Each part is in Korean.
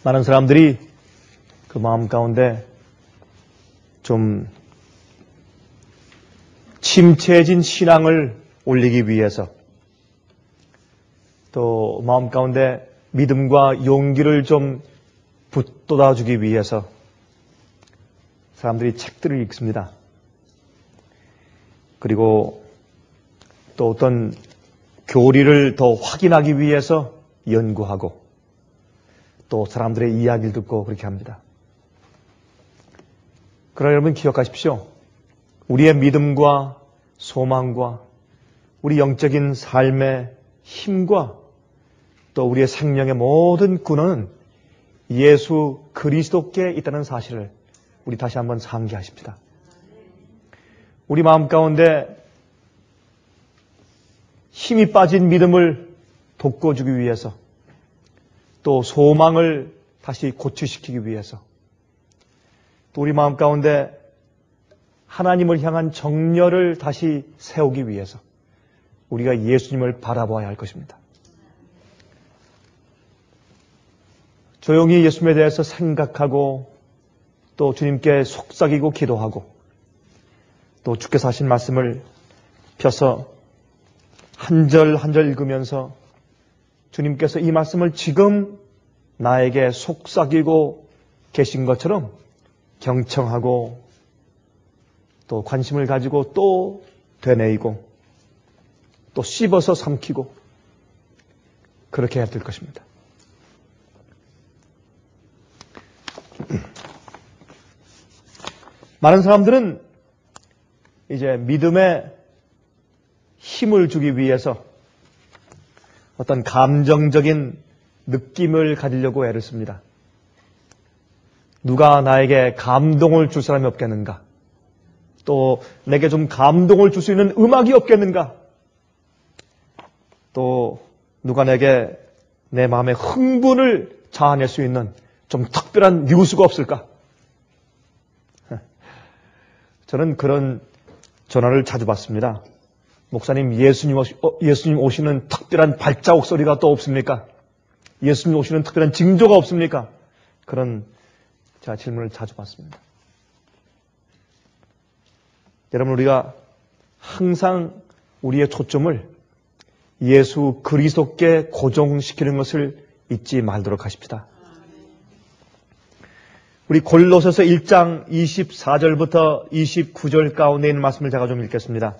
많은 사람들이 그 마음 가운데 좀 침체해진 신앙을 올리기 위해서, 또 마음 가운데 믿음과 용기를 좀 북돋아주기 위해서 사람들이 책들을 읽습니다. 그리고 또 어떤 교리를 더 확인하기 위해서 연구하고, 또 사람들의 이야기를 듣고 그렇게 합니다. 그러나 여러분 기억하십시오. 우리의 믿음과 소망과 우리 영적인 삶의 힘과 또 우리의 생명의 모든 근원은 예수 그리스도께 있다는 사실을 우리 다시 한번 상기하십시다. 우리 마음 가운데 힘이 빠진 믿음을 돋궈주기 위해서, 또 소망을 다시 고취시키기 위해서, 또 우리 마음 가운데 하나님을 향한 정열을 다시 세우기 위해서 우리가 예수님을 바라봐야 할 것입니다. 조용히 예수님에 대해서 생각하고, 또 주님께 속삭이고 기도하고, 또 주께서 하신 말씀을 펴서 한 절 한 절 읽으면서 주님께서 이 말씀을 지금 나에게 속삭이고 계신 것처럼 경청하고, 또 관심을 가지고 또 되뇌이고, 또 씹어서 삼키고, 그렇게 해야 될 것입니다. 많은 사람들은 이제 믿음에 힘을 주기 위해서 어떤 감정적인 느낌을 가지려고 애를 씁니다. 누가 나에게 감동을 줄 사람이 없겠는가? 또 내게 좀 감동을 줄 수 있는 음악이 없겠는가? 또 누가 내게 내 마음의 흥분을 자아낼 수 있는 좀 특별한 뉴스가 없을까? 저는 그런 전화를 자주 받습니다. 목사님, 예수님 오시는 특별한 발자국 소리가 또 없습니까? 예수님 오시는 특별한 징조가 없습니까? 그런 제가 질문을 자주 받습니다. 여러분, 우리가 항상 우리의 초점을 예수 그리스도께 고정시키는 것을 잊지 말도록 하십시다. 우리 골로새서 1장 24절부터 29절 가운데 있는 말씀을 제가 좀 읽겠습니다.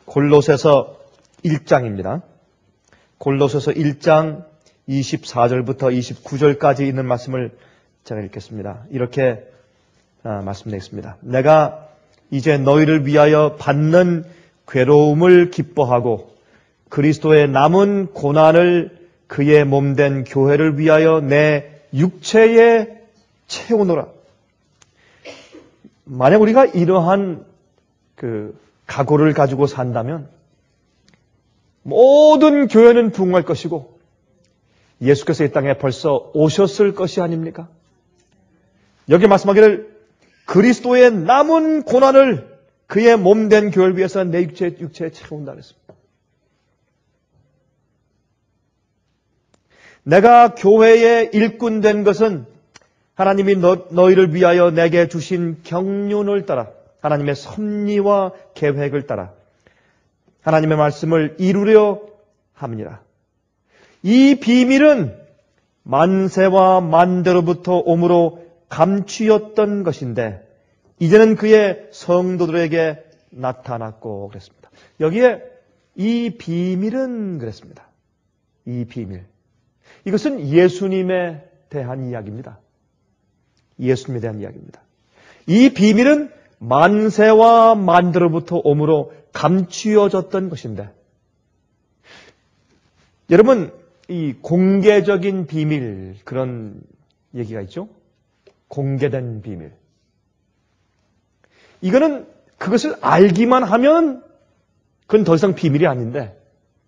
골로새서 1장입니다. 골로새서 1장 24절부터 29절까지 있는 말씀을 제가 읽겠습니다. 이렇게 말씀드리겠습니다. 내가 이제 너희를 위하여 받는 괴로움을 기뻐하고 그리스도의 남은 고난을 그의 몸된 교회를 위하여 내 육체에 채우노라. 만약 우리가 이러한 각오를 가지고 산다면 모든 교회는 부흥할 것이고 예수께서 이 땅에 벌써 오셨을 것이 아닙니까? 여기 말씀하기를 그리스도의 남은 고난을 그의 몸된 교회를 위해서 내 육체에 채운다 그랬습니다. 내가 교회의 일꾼 된 것은 하나님이 너희를 위하여 내게 주신 경륜을 따라 하나님의 섭리와 계획을 따라 하나님의 말씀을 이루려 함이니라. 이 비밀은 만세와 만대로부터 오므로 감추었던 것인데 이제는 그의 성도들에게 나타났고 그랬습니다. 여기에 이 비밀은 그랬습니다. 이 비밀. 이것은 예수님에 대한 이야기입니다. 예수님에 대한 이야기입니다. 이 비밀은 만세와 만대로부터 오므로 감추어졌던 것인데, 여러분, 이 공개적인 비밀, 그런 얘기가 있죠? 공개된 비밀. 이거는 그것을 알기만 하면 그건 더 이상 비밀이 아닌데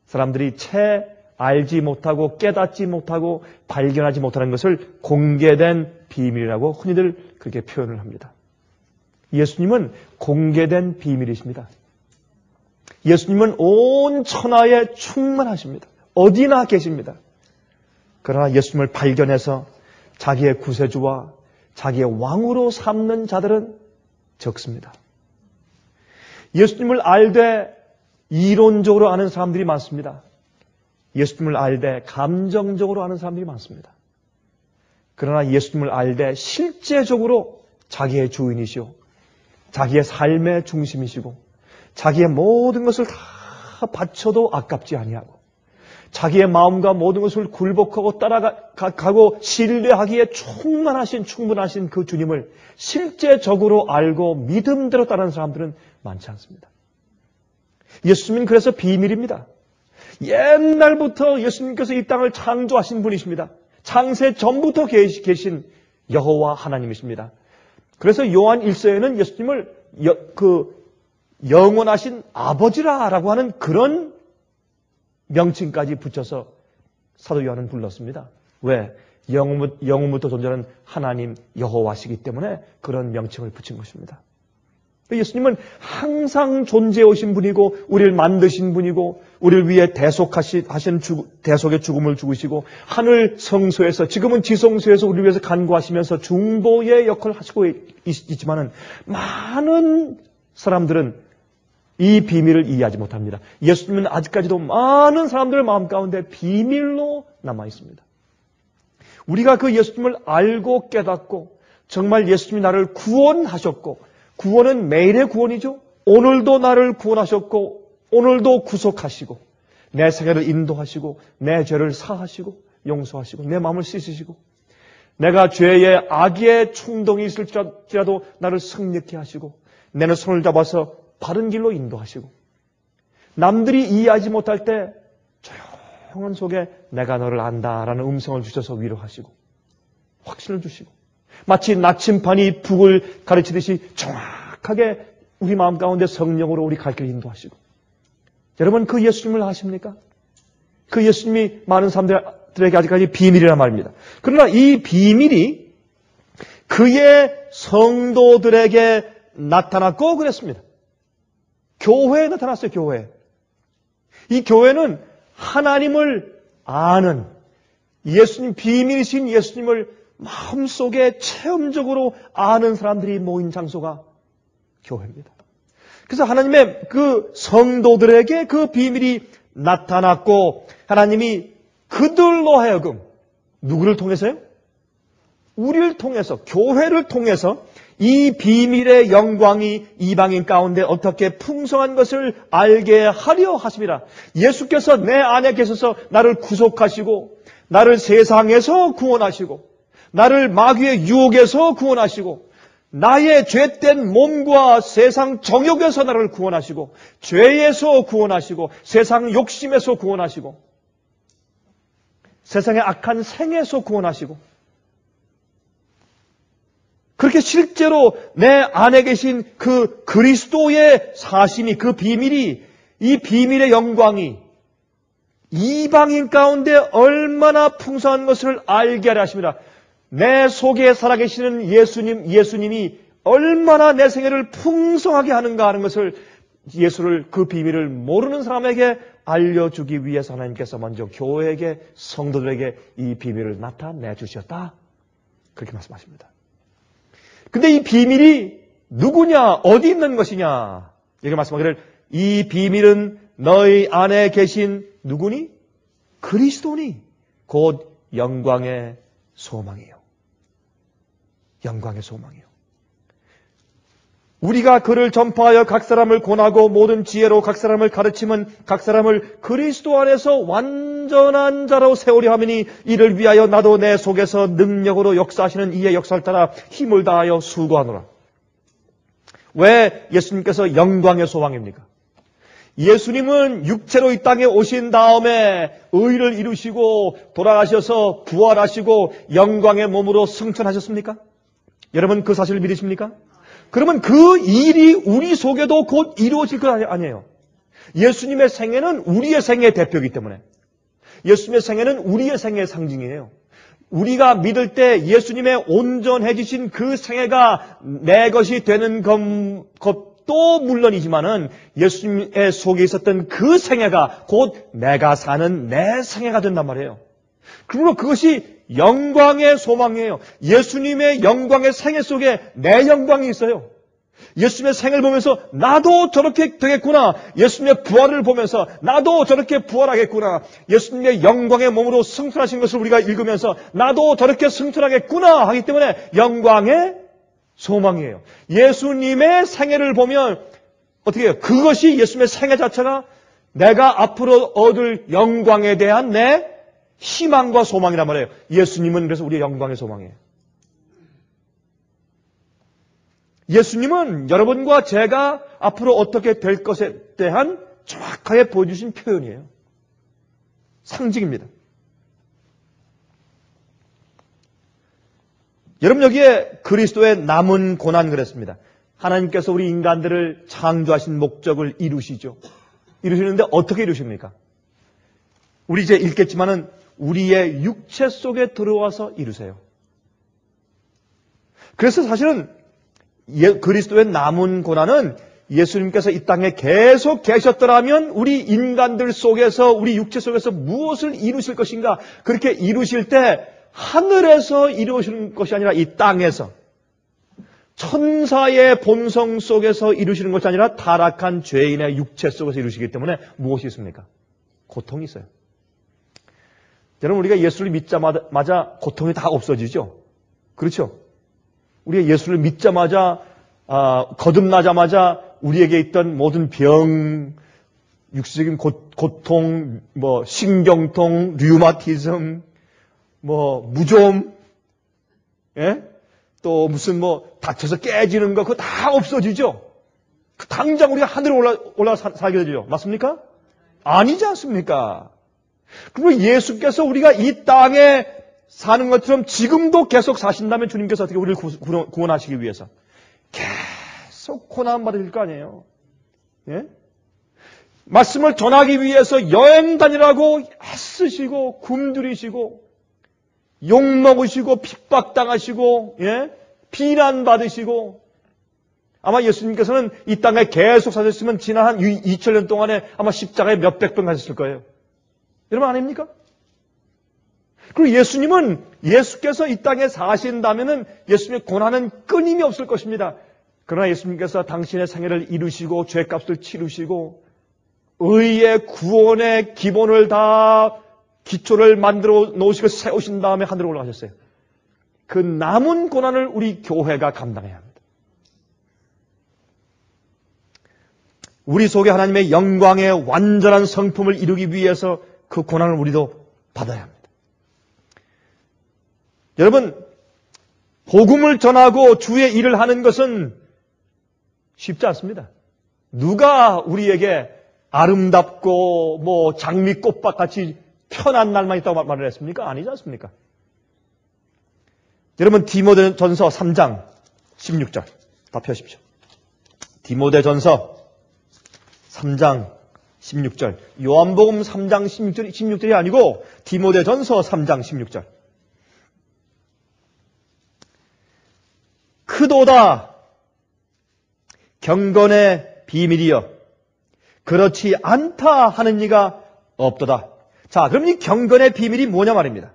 사람들이 채 알지 못하고 깨닫지 못하고 발견하지 못하는 것을 공개된 비밀이라고 흔히들 그렇게 표현을 합니다. 예수님은 공개된 비밀이십니다. 예수님은 온 천하에 충만하십니다. 어디나 계십니다. 그러나 예수님을 발견해서 자기의 구세주와 자기의 왕으로 삼는 자들은 적습니다. 예수님을 알되 이론적으로 아는 사람들이 많습니다. 예수님을 알되 감정적으로 아는 사람들이 많습니다. 그러나 예수님을 알되 실제적으로 자기의 주인이시오, 자기의 삶의 중심이시고 자기의 모든 것을 다 바쳐도 아깝지 아니하고 자기의 마음과 모든 것을 굴복하고 따라가고 신뢰하기에 충분하신 그 주님을 실제적으로 알고 믿음대로 따르는 사람들은 많지 않습니다. 예수님은 그래서 비밀입니다. 옛날부터 예수님께서 이 땅을 창조하신 분이십니다. 창세 전부터 계신 여호와 하나님이십니다. 그래서 요한 1서에는 예수님을 영원하신 아버지라고 하는 그런 명칭까지 붙여서 사도 요한은 불렀습니다. 왜? 영원부터 존재하는 하나님 여호와시기 때문에 그런 명칭을 붙인 것입니다. 예수님은 항상 존재해 오신 분이고 우리를 만드신 분이고 우리를 위해 대속의 죽음을 죽으시고 하늘 성소에서 지금은 지성소에서 우리를 위해서 간구하시면서 중보의 역할을 하시고 있지만은 많은 사람들은 이 비밀을 이해하지 못합니다. 예수님은 아직까지도 많은 사람들의 마음 가운데 비밀로 남아 있습니다. 우리가 그 예수님을 알고 깨닫고 정말 예수님이 나를 구원하셨고, 구원은 매일의 구원이죠. 오늘도 나를 구원하셨고 오늘도 구속하시고 내 생애를 인도하시고 내 죄를 사하시고 용서하시고 내 마음을 씻으시고 내가 죄의 악의 충동이 있을지라도 나를 승리케 하시고 내 손을 잡아서 바른 길로 인도하시고 남들이 이해하지 못할 때 조용한 속에 내가 너를 안다라는 음성을 주셔서 위로하시고 확신을 주시고 마치 나침반이 북을 가르치듯이 정확하게 우리 마음 가운데 성령으로 우리 갈 길을 인도하시고 여러분 그 예수님을 아십니까? 그 예수님이 많은 사람들에게 아직까지 비밀이란 말입니다. 그러나 이 비밀이 그의 성도들에게 나타났고 그랬습니다. 교회에 나타났어요. 교회. 이 교회는 하나님을 아는 예수님, 비밀이신 예수님을 마음속에 체험적으로 아는 사람들이 모인 장소가 교회입니다. 그래서 하나님의 그 성도들에게 그 비밀이 나타났고 하나님이 그들로 하여금 누구를 통해서요? 우리를 통해서, 교회를 통해서 이 비밀의 영광이 이방인 가운데 어떻게 풍성한 것을 알게 하려 하십니다. 예수께서 내 안에 계셔서 나를 구속하시고 나를 세상에서 구원하시고 나를 마귀의 유혹에서 구원하시고 나의 죄된 몸과 세상 정욕에서 나를 구원하시고 죄에서 구원하시고 세상 욕심에서 구원하시고 세상의 악한 생에서 구원하시고 그렇게 실제로 내 안에 계신 그 그리스도의 사심이, 그 비밀이, 이 비밀의 영광이 이방인 가운데 얼마나 풍성한 것을 알게 하려 하십니다. 내 속에 살아계시는 예수님이 얼마나 내 생애를 풍성하게 하는가 하는 것을 예수를, 그 비밀을 모르는 사람에게 알려주기 위해서 하나님께서 먼저 교회에게, 성도들에게 이 비밀을 나타내 주셨다. 그렇게 말씀하십니다. 근데 이 비밀이 누구냐, 어디 있는 것이냐, 이렇게 말씀하기를 이 비밀은 너희 안에 계신 누구니? 그리스도니 곧 영광의 소망이요. 영광의 소망이요. 우리가 그를 전파하여 각 사람을 권하고 모든 지혜로 각 사람을 가르치면 각 사람을 그리스도 안에서 완전한 자로 세우려 하매니 이를 위하여 나도 내 속에서 능력으로 역사하시는 이의 역사를 따라 힘을 다하여 수고하노라. 왜 예수님께서 영광의 소망입니까? 예수님은 육체로 이 땅에 오신 다음에 의를 이루시고 돌아가셔서 부활하시고 영광의 몸으로 승천하셨습니까? 여러분 그 사실을 믿으십니까? 그러면 그 일이 우리 속에도 곧 이루어질 것 아니에요. 예수님의 생애는 우리의 생애의 대표이기 때문에 예수님의 생애는 우리의 생애의 상징이에요. 우리가 믿을 때 예수님의 온전해지신 그 생애가 내 것이 되는 것도 물론이지만은 예수님의 속에 있었던 그 생애가 곧 내가 사는 내 생애가 된단 말이에요. 그러므로 그것이 영광의 소망이에요. 예수님의 영광의 생애 속에 내 영광이 있어요. 예수님의 생을 보면서 나도 저렇게 되겠구나. 예수님의 부활을 보면서 나도 저렇게 부활하겠구나. 예수님의 영광의 몸으로 승천하신 것을 우리가 읽으면서 나도 저렇게 승천하겠구나 하기 때문에 영광의 소망이에요. 예수님의 생애를 보면 어떻게 해요? 그것이 예수님의 생애 자체가 내가 앞으로 얻을 영광에 대한 내 희망과 소망이란 말이에요. 예수님은 그래서 우리의 영광의 소망이에요. 예수님은 여러분과 제가 앞으로 어떻게 될 것에 대한 정확하게 보여주신 표현이에요. 상징입니다. 여러분 여기에 그리스도의 남은 고난 그랬습니다. 하나님께서 우리 인간들을 창조하신 목적을 이루시죠. 이루시는데 어떻게 이루십니까? 우리 이제 읽겠지만은 우리의 육체 속에 들어와서 이루세요. 그래서 사실은 그리스도의 남은 고난은 예수님께서 이 땅에 계속 계셨더라면 우리 인간들 속에서 우리 육체 속에서 무엇을 이루실 것인가? 그렇게 이루실 때 하늘에서 이루시는 것이 아니라 이 땅에서 천사의 본성 속에서 이루시는 것이 아니라 타락한 죄인의 육체 속에서 이루시기 때문에 무엇이 있습니까? 고통이 있어요. 여러분 우리가 예수를 믿자마자 고통이 다 없어지죠? 그렇죠? 우리가 예수를 믿자마자 거듭나자마자 우리에게 있던 모든 병, 육체적인 고통, 신경통, 류마티즘, 무좀, 예? 또 무슨 다쳐서 깨지는 거 그거 다 없어지죠? 당장 우리가 하늘에 올라 살게 되죠. 맞습니까? 아니지 않습니까? 그리고 예수께서 우리가 이 땅에 사는 것처럼 지금도 계속 사신다면 주님께서 어떻게 우리를 구원하시기 위해서 계속 고난 받으실 거 아니에요. 예? 말씀을 전하기 위해서 여행 다니라고 애쓰시고 굶주리시고 욕먹으시고 핍박당하시고 예? 비난받으시고 아마 예수님께서는 이 땅에 계속 사셨으면 지난 한 2000년 동안에 아마 십자가에 몇백 번 가셨을 거예요. 여러분 아닙니까? 그리고 예수께서 이 땅에 사신다면은 예수님의 고난은 끊임이 없을 것입니다. 그러나 예수님께서 당신의 생애를 이루시고 죄값을 치르시고 의의 구원의 기본을 다 기초를 만들어 놓으시고 세우신 다음에 하늘로 올라가셨어요. 그 남은 고난을 우리 교회가 감당해야 합니다. 우리 속에 하나님의 영광의 완전한 성품을 이루기 위해서 그 고난을 우리도 받아야 합니다. 여러분, 복음을 전하고 주의 일을 하는 것은 쉽지 않습니다. 누가 우리에게 아름답고 장미꽃밭같이 편한 날만 있다고 말을 했습니까? 아니지 않습니까? 여러분 디모데전서 3장 16절 다 펴십시오. 디모데전서 3장 16절 요한복음 3장 16절이 아니고 디모데전서 3장 16절 크도다 경건의 비밀이여 그렇지 않다 하는 이가 없도다. 자, 그럼 이 경건의 비밀이 뭐냐 말입니다.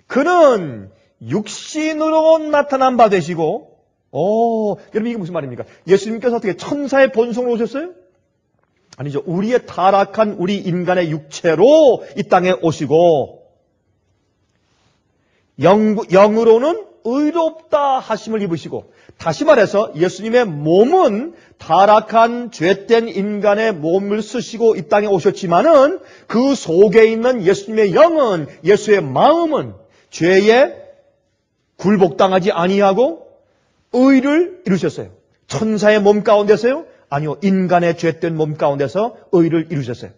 그는 육신으로 나타난 바 되시고 여러분 이게 무슨 말입니까? 예수님께서 어떻게 천사의 본성으로 오셨어요? 아니죠. 우리의 타락한 우리 인간의 육체로 이 땅에 오시고 영으로는 의롭다 하심을 입으시고 다시 말해서 예수님의 몸은 타락한 죄된 인간의 몸을 쓰시고 이 땅에 오셨지만은 그 속에 있는 예수님의 영은 예수의 마음은 죄에 굴복당하지 아니하고 의를 이루셨어요. 천사의 몸 가운데서요? 아니요. 인간의 죄된 몸 가운데서 의를 이루셨어요.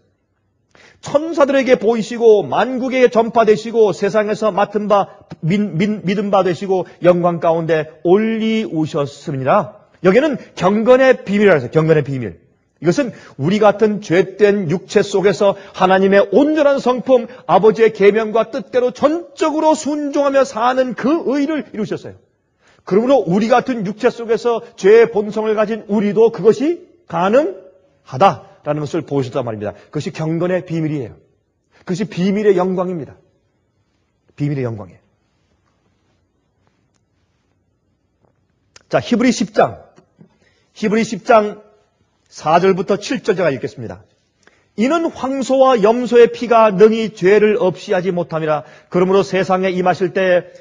천사들에게 보이시고 만국에 전파되시고 세상에서 맡은 바 믿은 바 되시고 영광 가운데 올리우셨습니다. 여기는 경건의 비밀이라고 해서 경건의 비밀. 이것은 우리 같은 죄된 육체 속에서 하나님의 온전한 성품 아버지의 계명과 뜻대로 전적으로 순종하며 사는 그 의를 이루셨어요. 그러므로 우리 같은 육체 속에서 죄의 본성을 가진 우리도 그것이 가능하다라는 것을 보여주셨단 말입니다. 그것이 경건의 비밀이에요. 그것이 비밀의 영광입니다. 비밀의 영광이에요. 자, 히브리 10장 4절부터 7절 제가 읽겠습니다. 이는 황소와 염소의 피가 능히 죄를 없이 하지 못함이라. 그러므로 세상에 임하실 때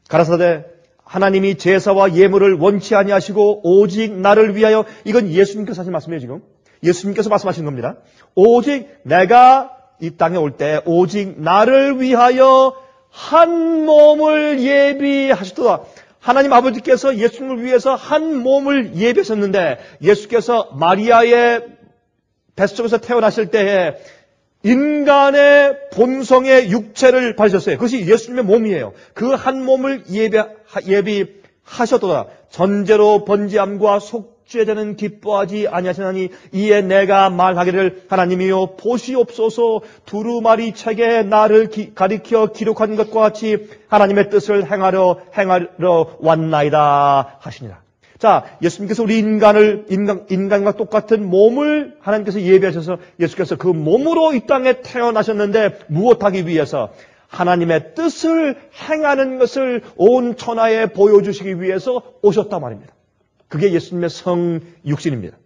가라사대 하나님이 제사와 예물을 원치 아니하시고 오직 나를 위하여, 이건 예수님께서 하신 말씀이에요. 지금 예수님께서 말씀하신 겁니다. 오직 내가 이 땅에 올 때 오직 나를 위하여 한 몸을 예비하셨도다. 하나님 아버지께서 예수님을 위해서 한 몸을 예비하셨는데, 예수께서 마리아의 뱃속에서 태어나실 때에 인간의 본성의 육체를 받으셨어요. 그것이 예수님의 몸이에요. 그 한 몸을 예비하셨도다. 전제로 번제함과 속죄제는 기뻐하지 아니하시나니 이에 내가 말하기를 하나님이여 보시옵소서. 두루마리 책에 나를 가리켜 기록한 것과 같이 하나님의 뜻을 행하러 왔나이다 하시니라. 자, 예수님께서 우리 인간과 똑같은 몸을 하나님께서 예비하셔서 예수께서 그 몸으로 이 땅에 태어나셨는데 무엇하기 위해서? 하나님의 뜻을 행하는 것을 온 천하에 보여주시기 위해서 오셨단 말입니다. 그게 예수님의 성육신입니다.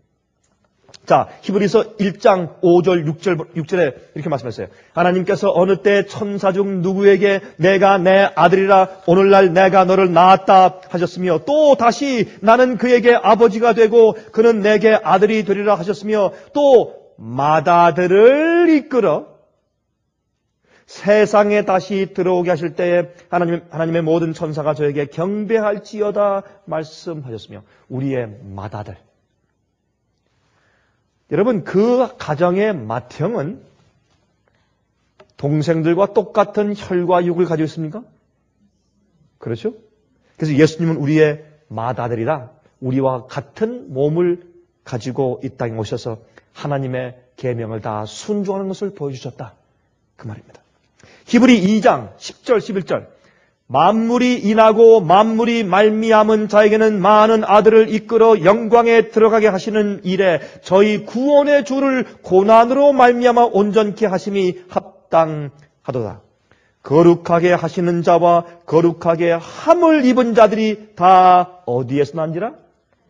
자, 히브리서 1장 5절 6절에 이렇게 말씀했어요. 하나님께서 어느 때 천사 중 누구에게 내가 내 아들이라 오늘날 내가 너를 낳았다 하셨으며, 또 다시 나는 그에게 아버지가 되고 그는 내게 아들이 되리라 하셨으며, 또 맏아들을 이끌어 세상에 다시 들어오게 하실 때에 하나님의 모든 천사가 저에게 경배할지어다 말씀하셨으며, 우리의 맏아들. 여러분, 그 가정의 맏형은 동생들과 똑같은 혈과 육을 가지고 있습니까? 그렇죠? 그래서 예수님은 우리의 맏아들이라 우리와 같은 몸을 가지고 이 땅에 오셔서 하나님의 계명을 다 순종하는 것을 보여주셨다. 그 말입니다. 히브리 2장 10절 11절. 만물이 인하고 만물이 말미암은 자에게는 많은 아들을 이끌어 영광에 들어가게 하시는 일에 저희 구원의 주를 고난으로 말미암아 온전케 하심이 합당하도다. 거룩하게 하시는 자와 거룩하게 함을 입은 자들이 다 어디에서 난지라?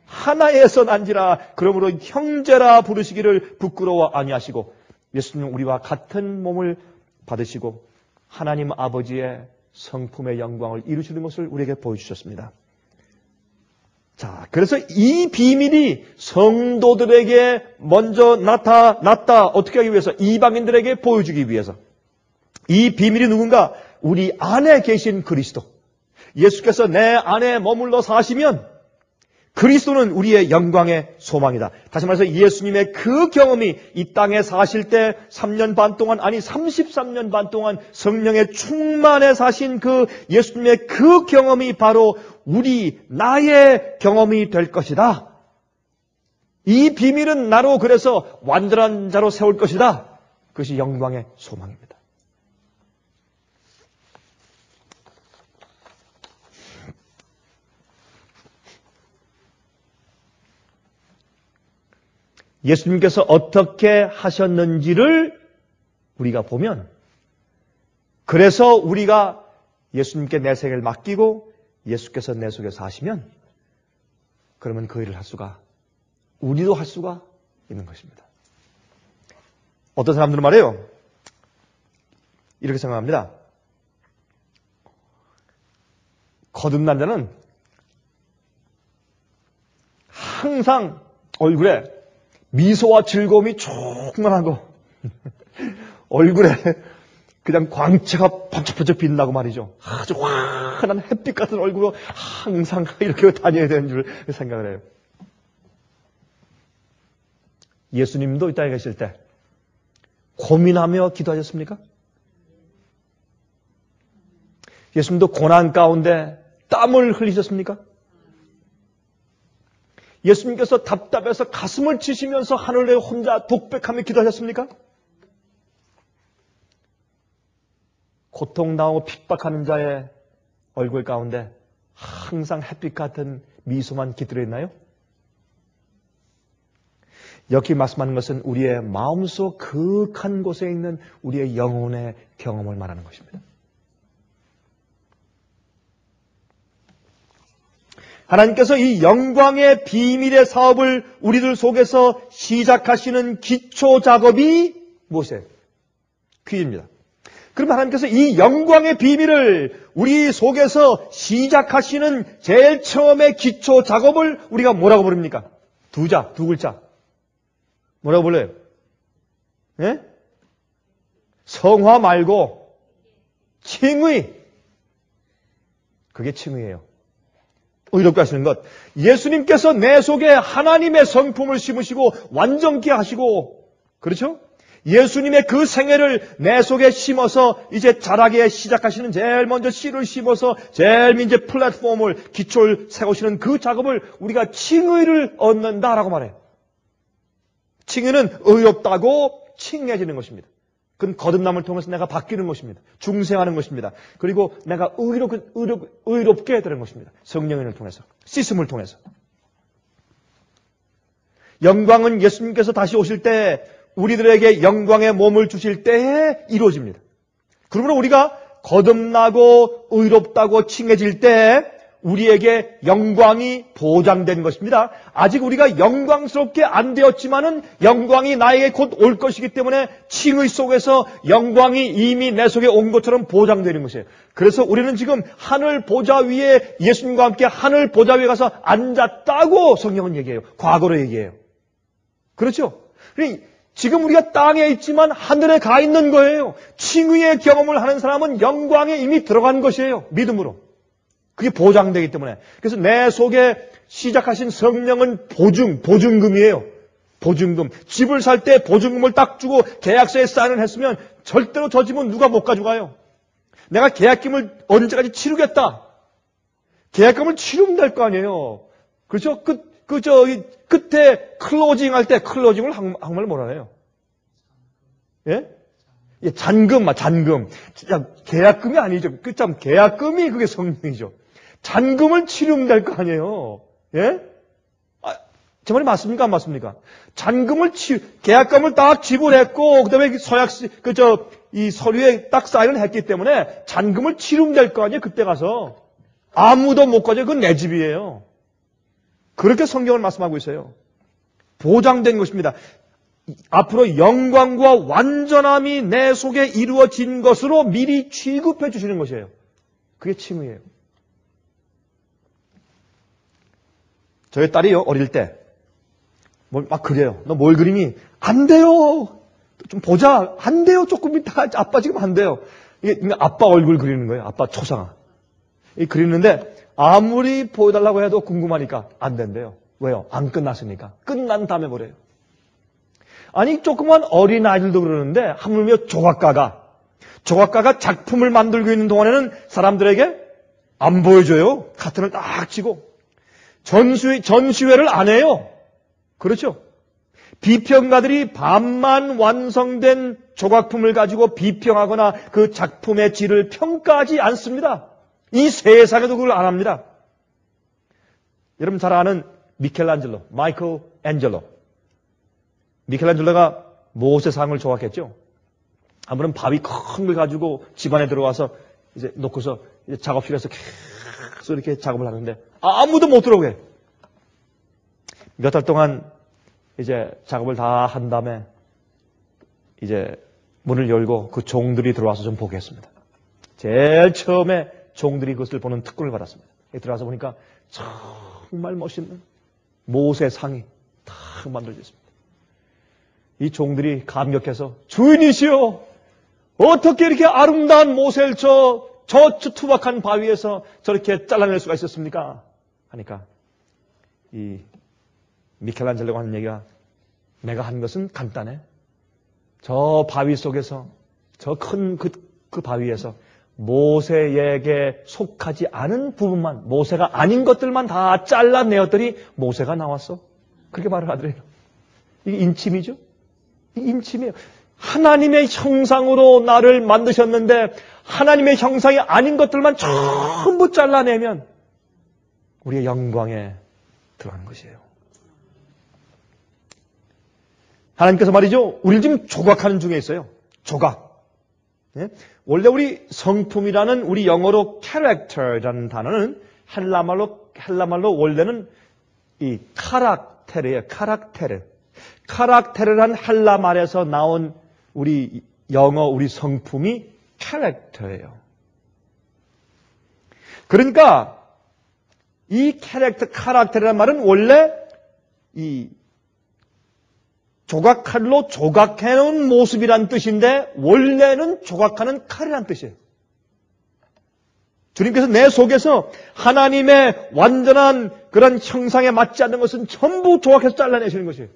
하나에서 난지라. 그러므로 형제라 부르시기를 부끄러워 아니하시고, 예수님은 우리와 같은 몸을 받으시고 하나님 아버지의 성품의 영광을 이루시는 것을 우리에게 보여주셨습니다. 자, 그래서 이 비밀이 성도들에게 먼저 나타났다. 어떻게 하기 위해서? 이방인들에게 보여주기 위해서. 이 비밀이 누군가? 우리 안에 계신 그리스도. 예수께서 내 안에 머물러 사시면 그리스도는 우리의 영광의 소망이다. 다시 말해서 예수님의 그 경험이 이 땅에 사실 때 3년 반 동안, 아니 33년 반 동안 성령의 충만에 사신 그 예수님의 그 경험이 바로 나의 경험이 될 것이다. 이 비밀은 나로 그래서 완전한 자로 세울 것이다. 그것이 영광의 소망입니다. 예수님께서 어떻게 하셨는지를 우리가 보면, 그래서 우리가 예수님께 내 생을 맡기고 예수께서 내 속에 사시면, 그러면 그 일을 우리도 할 수가 있는 것입니다. 어떤 사람들은 말해요. 이렇게 생각합니다. 거듭난 자는 항상 얼굴에 미소와 즐거움이 충만하고 얼굴에 그냥 광채가 번쩍번쩍 빛나고 말이죠. 아주 환한 햇빛 같은 얼굴로 항상 이렇게 다녀야 되는 줄 생각을 해요. 예수님도 이 땅에 계실 때 고민하며 기도하셨습니까? 예수님도 고난 가운데 땀을 흘리셨습니까? 예수님께서 답답해서 가슴을 치시면서 하늘에 혼자 독백하며 기도하셨습니까? 고통당하고 핍박하는 자의 얼굴 가운데 항상 햇빛 같은 미소만 깃들어 있나요? 여기 말씀하는 것은 우리의 마음속 그윽한 곳에 있는 우리의 영혼의 경험을 말하는 것입니다. 하나님께서 이 영광의 비밀의 사업을 우리들 속에서 시작하시는 기초 작업이 무엇이에요? 퀴즈입니다. 그럼 하나님께서 이 영광의 비밀을 우리 속에서 시작하시는 제일 처음의 기초 작업을 우리가 뭐라고 부릅니까? 두 글자. 뭐라고 불러요? 예? 성화 말고 칭의. 그게 칭의예요. 의롭게 하시는 것. 예수님께서 내 속에 하나님의 성품을 심으시고 완전케 하시고, 그렇죠? 예수님의 그 생애를 내 속에 심어서 이제 자라게 시작하시는 제일 먼저 씨를 심어서 제일 이제 플랫폼을, 기초를 세우시는 그 작업을 우리가 칭의를 얻는다라고 말해요. 칭의는 의롭다고 칭해지는 것입니다. 그건 거듭남을 통해서 내가 바뀌는 것입니다. 중생하는 것입니다. 그리고 내가 의롭게 되는 것입니다. 성령을 통해서, 씻음을 통해서. 영광은 예수님께서 다시 오실 때 우리들에게 영광의 몸을 주실 때에 이루어집니다. 그러므로 우리가 거듭나고 의롭다고 칭해질 때 우리에게 영광이 보장된 것입니다. 아직 우리가 영광스럽게 안 되었지만은 영광이 나에게 곧 올 것이기 때문에 칭의 속에서 영광이 이미 내 속에 온 것처럼 보장되는 것이에요. 그래서 우리는 지금 하늘 보좌 위에 예수님과 함께 하늘 보좌 위에 가서 앉았다고 성경은 얘기해요. 과거로 얘기해요. 그렇죠? 지금 우리가 땅에 있지만 하늘에 가 있는 거예요. 칭의의 경험을 하는 사람은 영광에 이미 들어간 것이에요. 믿음으로. 그게 보장되기 때문에. 그래서 내 속에 시작하신 성령은 보증금이에요. 보증금. 집을 살 때 보증금을 딱 주고 계약서에 사인을 했으면 절대로 저 집은 누가 못 가져가요. 내가 계약금을 언제까지 치르겠다. 계약금을 치르면 될 거 아니에요. 그렇죠? 끝에 클로징 할 때 클로징을 한국말로 뭐라 해요? 예? 예, 잔금. 계약금이 아니죠. 계약금이 그게 성령이죠. 잔금을 치르면 될 거 아니에요. 예? 제 말이 맞습니까? 안 맞습니까? 계약금을 딱 지불했고, 그 다음에 이 서류에 딱 사인을 했기 때문에 잔금을 치르면 될 거 아니에요? 그때 가서. 아무도 못 가져요. 그건 내 집이에요. 그렇게 성경을 말씀하고 있어요. 보장된 것입니다. 앞으로 영광과 완전함이 내 속에 이루어진 것으로 미리 취급해 주시는 것이에요. 그게 칭의예요. 저희 딸이요, 어릴 때 막 그래요. 너 뭘 그리니? 안 돼요. 좀 보자. 안 돼요. 조금 이따. 아빠 지금 안 돼요. 이게 아빠 얼굴 그리는 거예요. 아빠 초상화. 그리는데 아무리 보여달라고 해도 궁금하니까 안 된대요. 왜요? 안 끝났으니까. 끝난 다음에 뭐래요? 아니 조그만 어린 아이들도 그러는데 하물며 조각가가 작품을 만들고 있는 동안에는 사람들에게 안 보여줘요. 카튼을 딱 치고 전시회를 안 해요. 그렇죠? 비평가들이 반만 완성된 조각품을 가지고 비평하거나 그 작품의 질을 평가하지 않습니다. 이 세상에도 그걸 안 합니다. 여러분 잘 아는 마이클 앤젤로. 미켈란젤로가 모세상을 조각했죠. 아무런 바위 큰 걸 가지고 집안에 들어와서 이제 놓고서 이제 작업실에서 계속 이렇게 작업을 하는데 아무도 못 들어오게. 몇 달 동안 이제 작업을 다 한 다음에 이제 문을 열고 그 종들이 들어와서 좀 보게 했습니다. 제일 처음에 종들이 그것을 보는 특권을 받았습니다. 들어와서 보니까 정말 멋있는 모세상이 다 만들어져 있습니다. 이 종들이 감격해서 주인이시여 어떻게 이렇게 아름다운 모세를 저 투박한 바위에서 저렇게 잘라낼 수가 있었습니까? 하니까 이 미켈란젤로가 하는 얘기가 내가 한 것은 간단해. 저 바위 속에서 저 큰 그 바위에서 모세에게 속하지 않은 부분만 모세가 아닌 것들만 다 잘라내었더니 모세가 나왔어. 그렇게 말을 하더래요. 이게 인침이죠. 인침이에요. 하나님의 형상으로 나를 만드셨는데 하나님의 형상이 아닌 것들만 전부 잘라내면 우리의 영광에 들어가는 것이에요. 하나님께서 말이죠. 우리를 지금 조각하는 중에 있어요. 조각. 예? 원래 우리 성품이라는 우리 영어로 character라는 단어는 헬라말로 헬라말로 원래는 이 카락테르예요. 카락테르. 카락테르란 헬라말에서 나온 우리 영어, 우리 성품이 캐릭터예요. 그러니까 이 카락테르란 말은 원래 이 조각칼로 조각해놓은 모습이란 뜻인데 원래는 조각하는 칼이란 뜻이에요. 주님께서 내 속에서 하나님의 완전한 그런 형상에 맞지 않는 것은 전부 조각해서 잘라내시는 것이에요.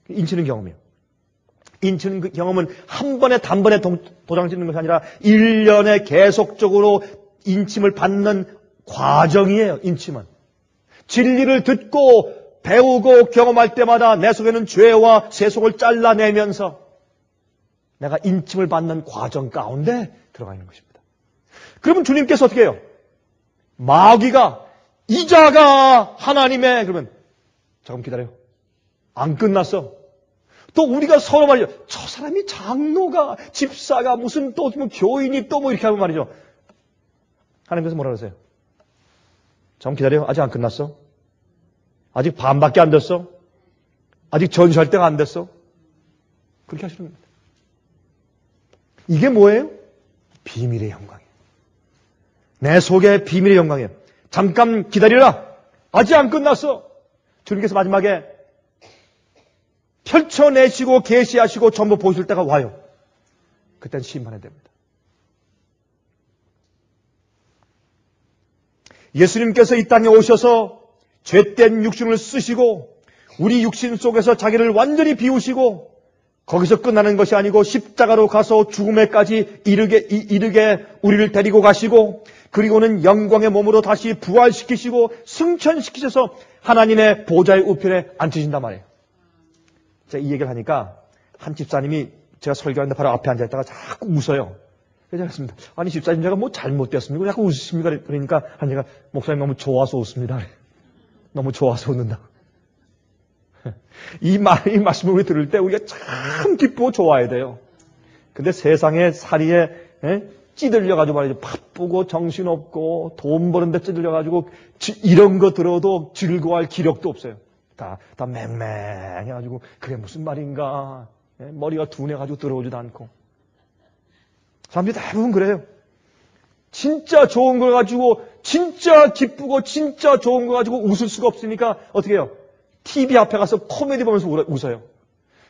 인치는 경험이에요. 인치는 그 경험은 한 번에 단번에 도장 찍는 것이 아니라 1년에 계속적으로 인침을 받는 과정이에요. 인침은. 진리를 듣고 배우고 경험할 때마다 내 속에는 죄와 세속을 잘라내면서 내가 인침을 받는 과정 가운데 들어가 있는 것입니다. 그러면 주님께서 어떻게 해요? 마귀가 이자가 하나님의 그러면 잠깐 기다려요. 안 끝났어. 또 우리가 서로 말이죠. 저 사람이 장로가 집사가 무슨 또 뭐 교인이 또 뭐 이렇게 하면 말이죠. 하나님께서 뭐라 그러세요? 잠깐 기다려요. 아직 안 끝났어. 아직 반밖에 안 됐어. 아직 전시할 때가 안 됐어. 그렇게 하시는 겁니다. 이게 뭐예요? 비밀의 영광이에요. 내 속에 비밀의 영광이에요. 잠깐 기다리라. 아직 안 끝났어. 주님께서 마지막에 펼쳐내시고 계시하시고 전부 보실 때가 와요. 그때는 심판해야 됩니다. 예수님께서 이 땅에 오셔서 죄된 육신을 쓰시고 우리 육신 속에서 자기를 완전히 비우시고 거기서 끝나는 것이 아니고 십자가로 가서 죽음에까지 이르게 우리를 데리고 가시고 그리고는 영광의 몸으로 다시 부활시키시고 승천시키셔서 하나님의 보좌의 우편에 앉히신단 말이에요. 제가 이 얘기를 하니까 한 집사님이 제가 설교하는데 바로 앞에 앉아있다가 자꾸 웃어요. 그래서 그랬습니다. 아니 집사님 제가 뭐 잘못되었습니까? 자꾸 웃으십니까? 그러니까 한 제가 목사님 너무 좋아서 웃습니다. 너무 좋아서 웃는다. 이 말씀을 우리 들을 때 우리가 참 기쁘고 좋아야 돼요. 근데 세상의 살이에 찌들려가지고 말이죠. 바쁘고 정신없고 돈 버는데 찌들려가지고 이런 거 들어도 즐거워할 기력도 없어요. 다 맹맹해가지고 그게 무슨 말인가. 머리가 둔해가지고 들어오지도 않고. 사람들이 대부분 그래요. 진짜 좋은 걸 가지고 진짜 기쁘고 진짜 좋은 거 가지고 웃을 수가 없으니까 어떻게 해요? TV 앞에 가서 코미디 보면서 웃어요.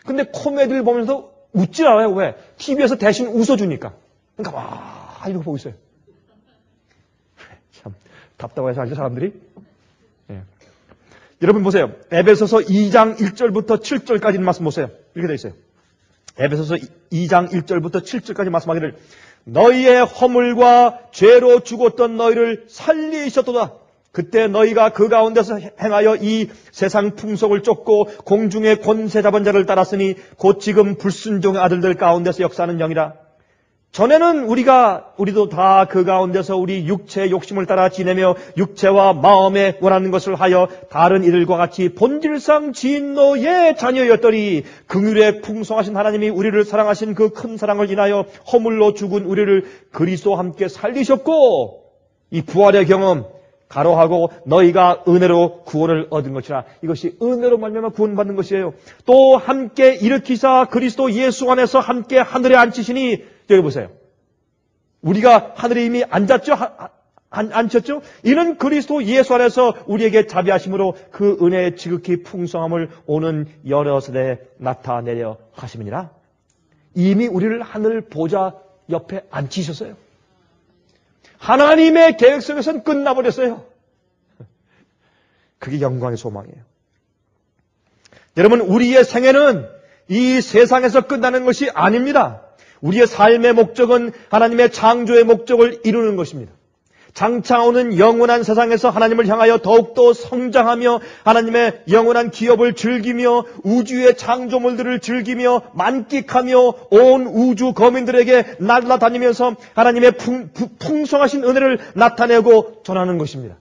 근데 코미디를 보면서 웃질 않아요. 왜? TV에서 대신 웃어주니까. 그러니까 와 이러고 보고 있어요. 참 답답해서 알죠 사람들이? 예. 여러분 보세요. 에베소서 2장 1절부터 7절까지 말씀 보세요. 이렇게 되어 있어요. 에베소서 2장 1절부터 7절까지 말씀하기를 너희의 허물과 죄로 죽었던 너희를 살리셨도다. 그때 너희가 그 가운데서 행하여 이 세상 풍속을 쫓고 공중의 권세 잡은 자를 따랐으니 곧 지금 불순종의 아들들 가운데서 역사하는 영이라. 전에는 우리도 다 그 가운데서 우리 육체의 욕심을 따라 지내며 육체와 마음에 원하는 것을 하여 다른 이들과 같이 본질상 진노의 자녀였더니 긍휼에 풍성하신 하나님이 우리를 사랑하신 그 큰 사랑을 인하여 허물로 죽은 우리를 그리스도와 함께 살리셨고 이 부활의 경험 가로하고 너희가 은혜로 구원을 얻은 것이라. 이것이 은혜로 말미암아 구원받는 것이에요. 또 함께 일으키사 그리스도 예수 안에서 함께 하늘에 앉히시니 여기 보세요. 우리가 하늘에 이미 앉았죠? 앉혔죠? 이는 그리스도 예수 안에서 우리에게 자비하심으로 그 은혜의 지극히 풍성함을 오는 여러 세대에 나타내려 하심이니라. 이미 우리를 하늘 보좌 옆에 앉히셨어요. 하나님의 계획 속에서는 끝나버렸어요. 그게 영광의 소망이에요. 여러분, 우리의 생애는 이 세상에서 끝나는 것이 아닙니다. 우리의 삶의 목적은 하나님의 창조의 목적을 이루는 것입니다. 장차 오는 영원한 세상에서 하나님을 향하여 더욱더 성장하며 하나님의 영원한 기업을 즐기며 우주의 창조물들을 즐기며 만끽하며 온 우주 거민들에게 날아다니면서 하나님의 풍성하신 은혜를 나타내고 전하는 것입니다.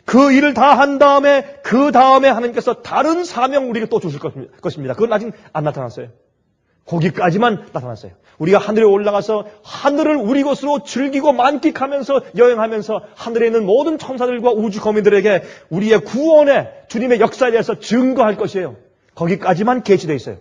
그 일을 다 한 다음에 그 다음에 하나님께서 다른 사명 우리에게 또 주실 것입니다. 그건 아직 안 나타났어요. 거기까지만 나타났어요. 우리가 하늘에 올라가서 하늘을 우리 것으로 즐기고 만끽하면서 여행하면서 하늘에 있는 모든 천사들과 우주 거민들에게 우리의 구원의 주님의 역사에 대해서 증거할 것이에요. 거기까지만 계시되어 있어요.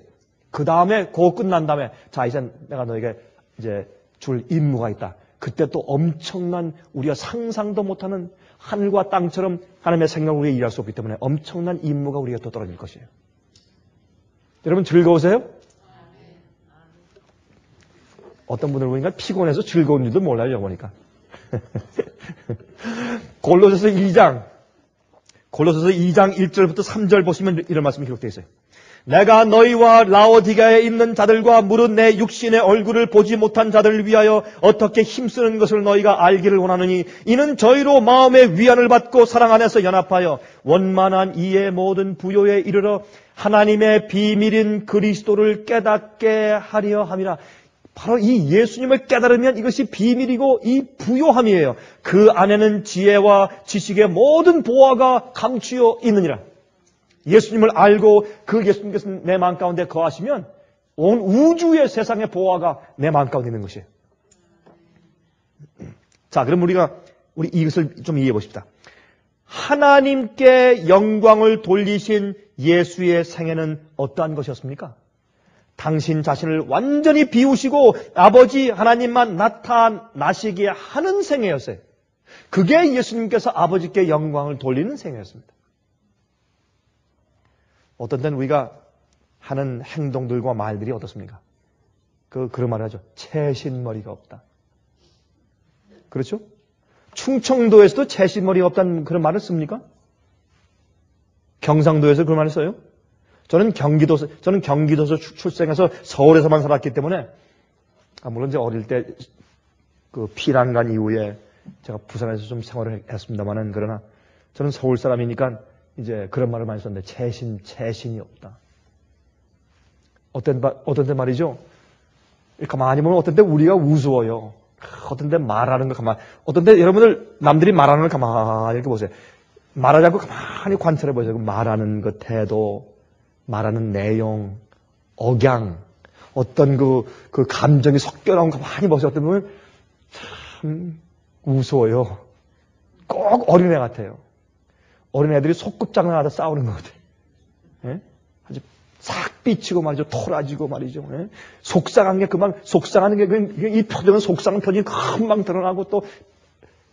그 다음에 그거 끝난 다음에 자 이제 내가 너에게 이제 줄 임무가 있다. 그때 또 엄청난 우리가 상상도 못하는 하늘과 땅처럼 하나님의 생각을 우리가 일할 수 없기 때문에 엄청난 임무가 우리가 또 떨어질 것이에요. 여러분 즐거우세요? 어떤 분들 보니까 피곤해서 즐거운 줄도 몰라요, 보니까. 골로새서 2장 1절부터 3절 보시면 이런 말씀이 기록되어 있어요. 내가 너희와 라오디가에 있는 자들과 무릇 내 육신의 얼굴을 보지 못한 자들을 위하여 어떻게 힘쓰는 것을 너희가 알기를 원하느니 이는 저희로 마음의 위안을 받고 사랑 안에서 연합하여 원만한 이의 모든 부요에 이르러 하나님의 비밀인 그리스도를 깨닫게 하려 함이라. 바로 이 예수님을 깨달으면 이것이 비밀이고 이 부요함이에요. 그 안에는 지혜와 지식의 모든 보화가 감추어 있느니라. 예수님을 알고 그 예수님께서 내 마음 가운데 거하시면 온 우주의 세상의 보화가 내 마음 가운데 있는 것이에요. 자, 그럼 우리 이것을 좀 이해해 보십시다. 하나님께 영광을 돌리신 예수의 생애는 어떠한 것이었습니까? 당신 자신을 완전히 비우시고 아버지 하나님만 나타나시게 하는 생애였어요. 그게 예수님께서 아버지께 영광을 돌리는 생애였습니다. 어떤 때는 우리가 하는 행동들과 말들이 어떻습니까? 그런 말을 하죠. 채신머리가 없다. 그렇죠? 충청도에서도 채신머리가 없다는 그런 말을 씁니까? 경상도에서 그런 말을 써요? 저는 경기도에서 출생해서 서울에서만 살았기 때문에, 물론 이제 어릴 때 그 피난간 이후에 제가 부산에서 좀 생활을 했습니다만은, 그러나 저는 서울 사람이니까 이제 그런 말을 많이 썼는데, 채신이 없다. 어떤 때 말이죠? 가만히 보면 어떤 때 우리가 우스워요. 어떤 때 말하는 거 어떤 때 여러분들 남들이 말하는 걸 가만히 이렇게 보세요. 말하지 않고 가만히 관찰해 보세요. 말하는 그 태도, 말하는 내용, 억양, 어떤 그 감정이 섞여 나온 거 가만히 보세요. 어떤 보면 참 우스워요. 꼭 어린애 같아요. 어린애들이 소꿉장난하다 싸우는 것 같아요. 예? 아주 싹 삐치고 말이죠. 토라지고 말이죠. 예? 속상한 게 속상하는 게 이 표정은 속상한 표정이 금방 드러나고 또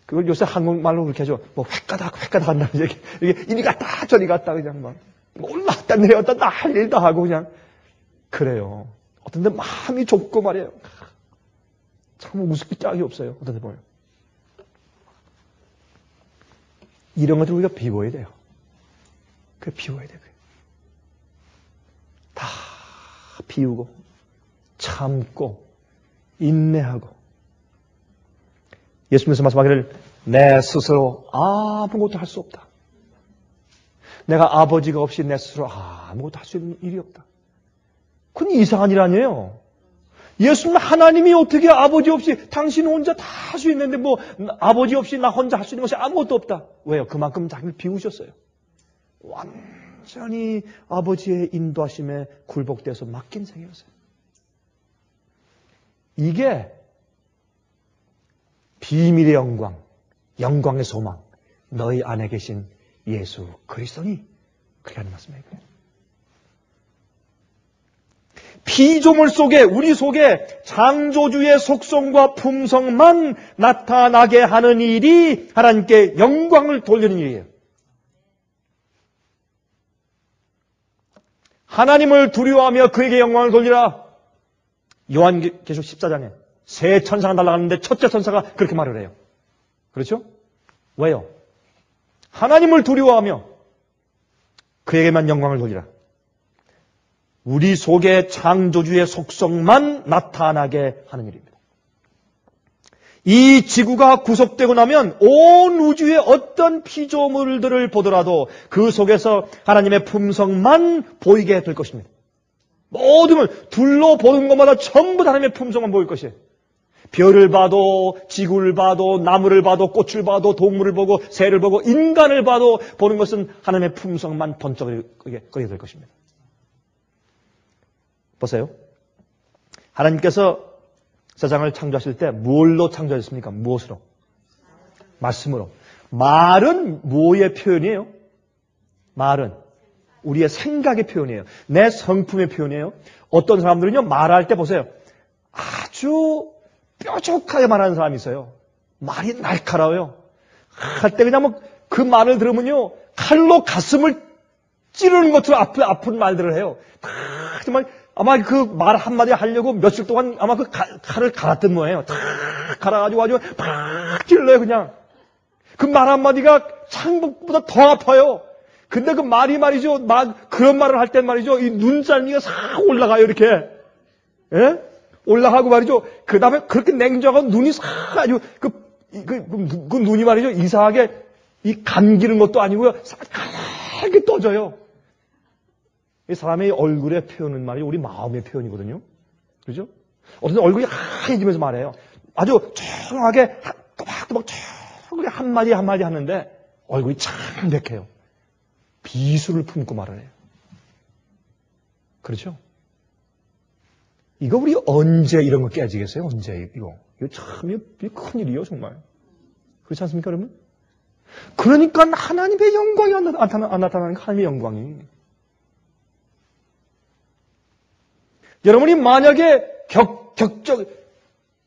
그걸 요새 한국말로 그렇게 하죠. 뭐 획가닥 한다는 얘기. 이게 이리 갔다 저리 갔다 그냥 막 올랐다 내렸다 다 할 일 다 하고 그냥 그래요. 어떤 데 마음이 좁고 말이에요. 참 우습게 짝이 없어요. 어떤 데 보면. 이런 것들 우리가 비워야 돼요. 비워야 돼요. 다 비우고 참고 인내하고 예수님께서 말씀하기를 내 스스로 아무것도 할 수 없다. 내가 아버지가 없이 내 스스로 아무것도 할 수 있는 일이 없다. 그건 이상한 일 아니에요. 예수님 하나님이 어떻게 아버지 없이 당신 혼자 다 할 수 있는데 뭐 아버지 없이 나 혼자 할 수 있는 것이 아무것도 없다. 왜요? 그만큼 자기를 비우셨어요. 완전히 아버지의 인도하심에 굴복돼서 맡긴 생이었어요. 이게 비밀의 영광, 영광의 소망, 너희 안에 계신 예수 그리스도니 그렇게 하는 말씀이에요. 피조물 속에 우리 속에 창조주의 속성과 품성만 나타나게 하는 일이 하나님께 영광을 돌리는 일이에요. 하나님을 두려워하며 그에게 영광을 돌리라. 요한계시록 14장에 세 천사가 날아가는데 첫째 천사가 그렇게 말을 해요. 그렇죠? 왜요? 하나님을 두려워하며 그에게만 영광을 돌리라. 우리 속에 창조주의 속성만 나타나게 하는 일입니다. 이 지구가 구속되고 나면 온 우주의 어떤 피조물들을 보더라도 그 속에서 하나님의 품성만 보이게 될 것입니다. 모든 걸 둘러보는 것마다 전부 하나님의 품성만 보일 것이에요. 별을 봐도 지구를 봐도 나무를 봐도 꽃을 봐도 동물을 보고 새를 보고 인간을 봐도 보는 것은 하나님의 품성만 번쩍거리게 될 것입니다. 보세요. 하나님께서 세상을 창조하실 때 뭘로 창조하셨습니까? 무엇으로? 말씀으로. 말은 뭐의 표현이에요? 말은 우리의 생각의 표현이에요. 내 성품의 표현이에요. 어떤 사람들은요, 말할 때 보세요. 아주 뾰족하게 말하는 사람이 있어요. 말이 날카로워요. 할 때 그냥 그 말을 들으면요, 칼로 가슴을 찌르는 것처럼 아픈 말들을 해요. 정말 아마 그 말 한마디 하려고 며칠 동안 아마 그 칼을 갈았던 모양이에요. 다 갈아가지고 아주 팍 찔러요, 그냥. 그 말 한마디가 창복보다 더 아파요. 근데 그 말이 말이죠. 그런 말을 할 땐 말이죠. 이 눈썰미가 싹 올라가요, 이렇게. 예? 올라가고 말이죠. 그 다음에 그렇게 냉정하고 눈이 싹 아주 그 눈이 말이죠. 이상하게 이 감기는 것도 아니고요. 싹 가게 떠져요. 이 사람의 얼굴의 표현은 말이죠. 우리 마음의 표현이거든요. 그죠? 어떤 얼굴이 하얘지면서 말해요. 아주 조용하게 또박또박 조용하게 한마디 한마디 하는데 얼굴이 창백해요. 비수를 품고 말을 해요. 그렇죠? 이거 우리 언제 이런 거 깨지겠어요? 언제 이거 참 큰일이에요, 정말. 그렇지 않습니까, 여러분? 그러니까 하나님의 영광이 안 나타나는 하나님의 영광이. 여러분이 만약에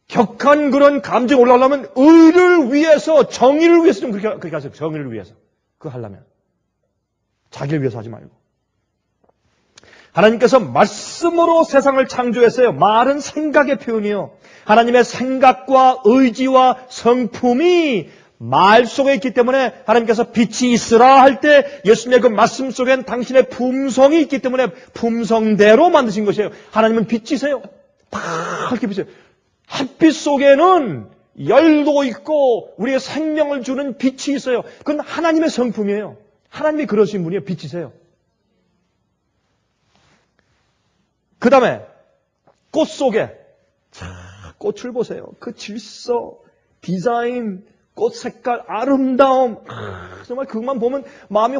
격한 그런 감정이 올라오려면 의를 위해서, 정의를 위해서 좀 그렇게 하세요. 정의를 위해서. 그거 하려면. 자기를 위해서 하지 말고. 하나님께서 말씀으로 세상을 창조했어요. 말은 생각의 표현이에요. 하나님의 생각과 의지와 성품이 말 속에 있기 때문에 하나님께서 빛이 있으라 할 때 예수님의 그 말씀 속엔 당신의 품성이 있기 때문에 품성대로 만드신 것이에요. 하나님은 빛이세요. 밝게 빛이에요. 햇빛 속에는 열도 있고 우리의 생명을 주는 빛이 있어요. 그건 하나님의 성품이에요. 하나님이 그러신 분이에요. 빛이세요. 그 다음에 꽃 속에 꽃을 보세요. 그 질서, 디자인, 꽃 색깔, 아름다움. 정말 그것만 보면 마음이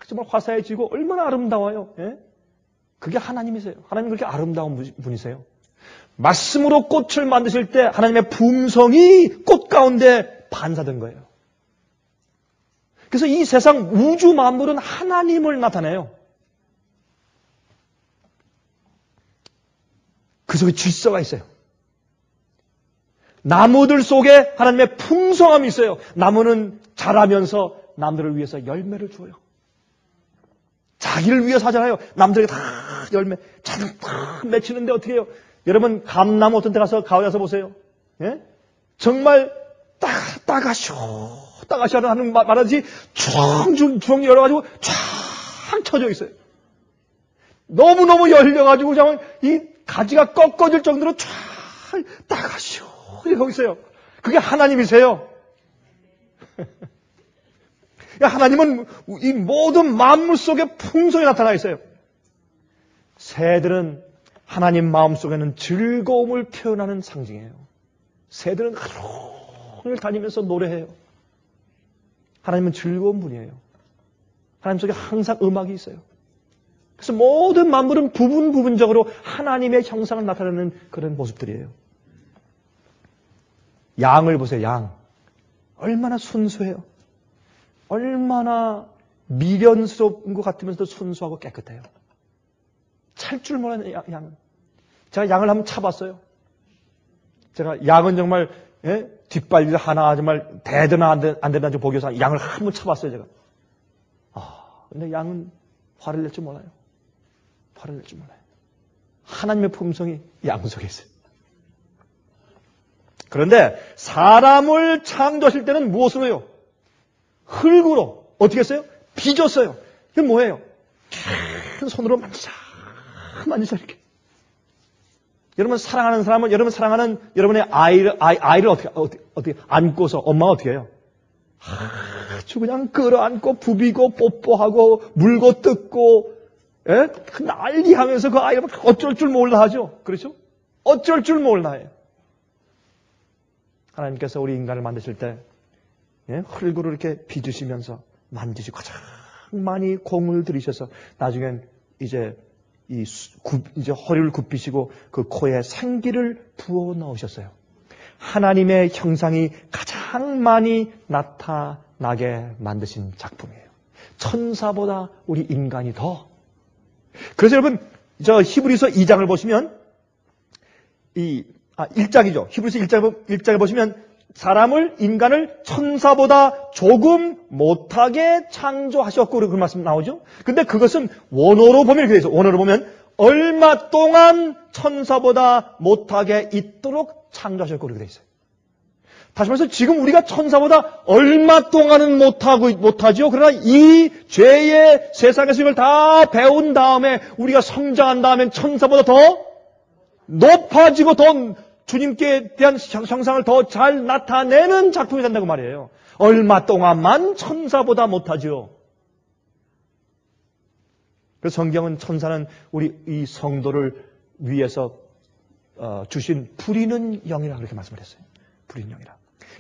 정말 화사해지고 얼마나 아름다워요. 예? 그게 하나님이세요. 하나님 그렇게 아름다운 분이세요. 말씀으로 꽃을 만드실 때 하나님의 품성이 꽃 가운데 반사된 거예요. 그래서 이 세상 우주 만물은 하나님을 나타내요. 그 속에 질서가 있어요. 나무들 속에 하나님의 풍성함이 있어요. 나무는 자라면서 남들을 위해서 열매를 줘요. 자기를 위해서 하잖아요. 남들에게 다 열매, 자들 다 맺히는데 어떻게 해요? 여러분 감나무 어떤 데 가서 가을에 가서 보세요. 예? 정말 따가쇼 하는 말하듯이 쭉 열어가지고 쫙 쳐져 있어요. 너무너무 열려가지고 그냥 이 가지가 꺾어질 정도로 쫙 따가쇼 이러고 있어요. 그게 하나님이세요. 하나님은 이 모든 만물 속에 풍성이 나타나 있어요. 새들은 하나님 마음속에는 즐거움을 표현하는 상징이에요. 새들은 하루 종일 다니면서 노래해요. 하나님은 즐거운 분이에요. 하나님 속에 항상 음악이 있어요. 그래서 모든 만물은 부분적으로 하나님의 형상을 나타내는 그런 모습들이에요. 양을 보세요. 양. 얼마나 순수해요. 얼마나 미련스러운 것 같으면서도 순수하고 깨끗해요. 찰 줄 모르는 양은. 제가 양을 한번 차봤어요. 제가 양은 정말 뒷발질 하나 정말 대드나 안 되나 좀 보기 위해서 양을 한번 차봤어요. 제가. 근데 양은 화를 낼 줄 몰라요. 화를 낼 줄 몰라요. 하나님의 품성이 양 속에 있어요. 그런데 사람을 창조하실 때는 무엇으로 해요? 흙으로. 어떻게 했어요? 빚었어요. 이게 뭐예요? 큰 손으로 만지자 이렇게. 여러분 사랑하는 사람은 여러분 사랑하는 여러분의 아이를 어떻게 안고서 엄마가 어떻게 해요? 아주 그냥 끌어안고 부비고 뽀뽀하고 물고 뜯고 난리하면서 그 아이가 어쩔 줄 몰라 하죠. 그렇죠? 어쩔 줄 몰라 해요. 하나님께서 우리 인간을 만드실 때 흙으로 이렇게 빚으시면서 만지시고 가장 많이 공을 들이셔서 나중엔 이제 이제 허리를 굽히시고 그 코에 생기를 부어 넣으셨어요. 하나님의 형상이 가장 많이 나타나게 만드신 작품이에요. 천사보다 우리 인간이 더. 그래서 여러분, 저 히브리서 2장을 보시면 1장이죠. 히브리서 1장을 보시면 인간을 천사보다 조금 못하게 창조하셨고 그런 말씀 나오죠. 근데 그것은 원어로 보면 이렇게 되어 있어요. 원어로 보면 얼마 동안 천사보다 못하게 있도록 창조하셨고 그렇게 되어 있어요. 다시 말해서 지금 우리가 천사보다 얼마 동안은 못하죠. 그러나 이 죄의 세상에서 이걸 다 배운 다음에 우리가 성장한 다음에 천사보다 더 높아지고 더 주님께 대한 형상을 더 잘 나타내는 작품이 된다고 말이에요. 얼마 동안만 천사보다 못하죠. 그래서 성경은 천사는 우리 이 성도를 위해서 주신 부리는 영이라 그렇게 말씀을 했어요. 부리는 영이라.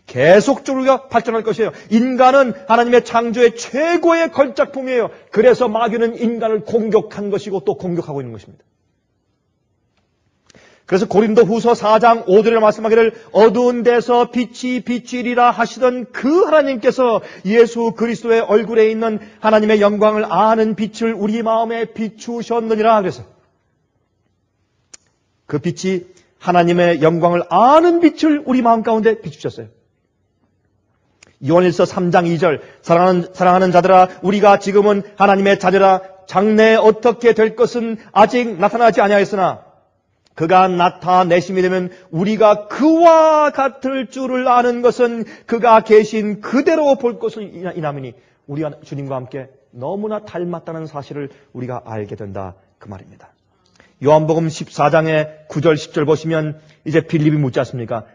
계속적으로 우리가 발전할 것이에요. 인간은 하나님의 창조의 최고의 걸작품이에요. 그래서 마귀는 인간을 공격한 것이고 또 공격하고 있는 것입니다. 그래서 고린도후서 4장 5절에 말씀하기를 어두운 데서 빛이 비추리라 하시던 그 하나님께서 예수 그리스도의 얼굴에 있는 하나님의 영광을 아는 빛을 우리 마음에 비추셨느니라 그래서 그 빛이 하나님의 영광을 아는 빛을 우리 마음 가운데 비추셨어요. 요한일서 3장 2절 사랑하는 자들아 우리가 지금은 하나님의 자녀라 장래에 어떻게 될 것은 아직 나타나지 아니하였으나 그가 나타내심이 되면 우리가 그와 같을 줄을 아는 것은 그가 계신 그대로 볼 것은 이남이니 우리가 주님과 함께 너무나 닮았다는 사실을 우리가 알게 된다 그 말입니다. 요한복음 14장의 9절 10절 보시면 이제 빌립이 묻지 않습니까?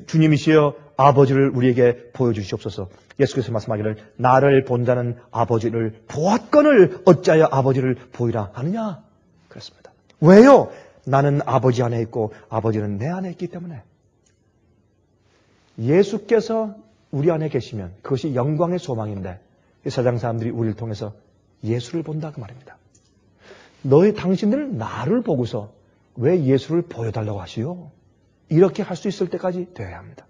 주님이시여 아버지를 우리에게 보여주시옵소서. 예수께서 말씀하기를 나를 본 자는 아버지를 보았거늘 어찌하여 아버지를 보이라 하느냐 그랬습니다. 왜요? 나는 아버지 안에 있고 아버지는 내 안에 있기 때문에. 예수께서 우리 안에 계시면 그것이 영광의 소망인데 이 세상 사람들이 우리를 통해서 예수를 본다 그 말입니다. 당신들은 나를 보고서 왜 예수를 보여달라고 하시오? 이렇게 할 수 있을 때까지 되어야 합니다.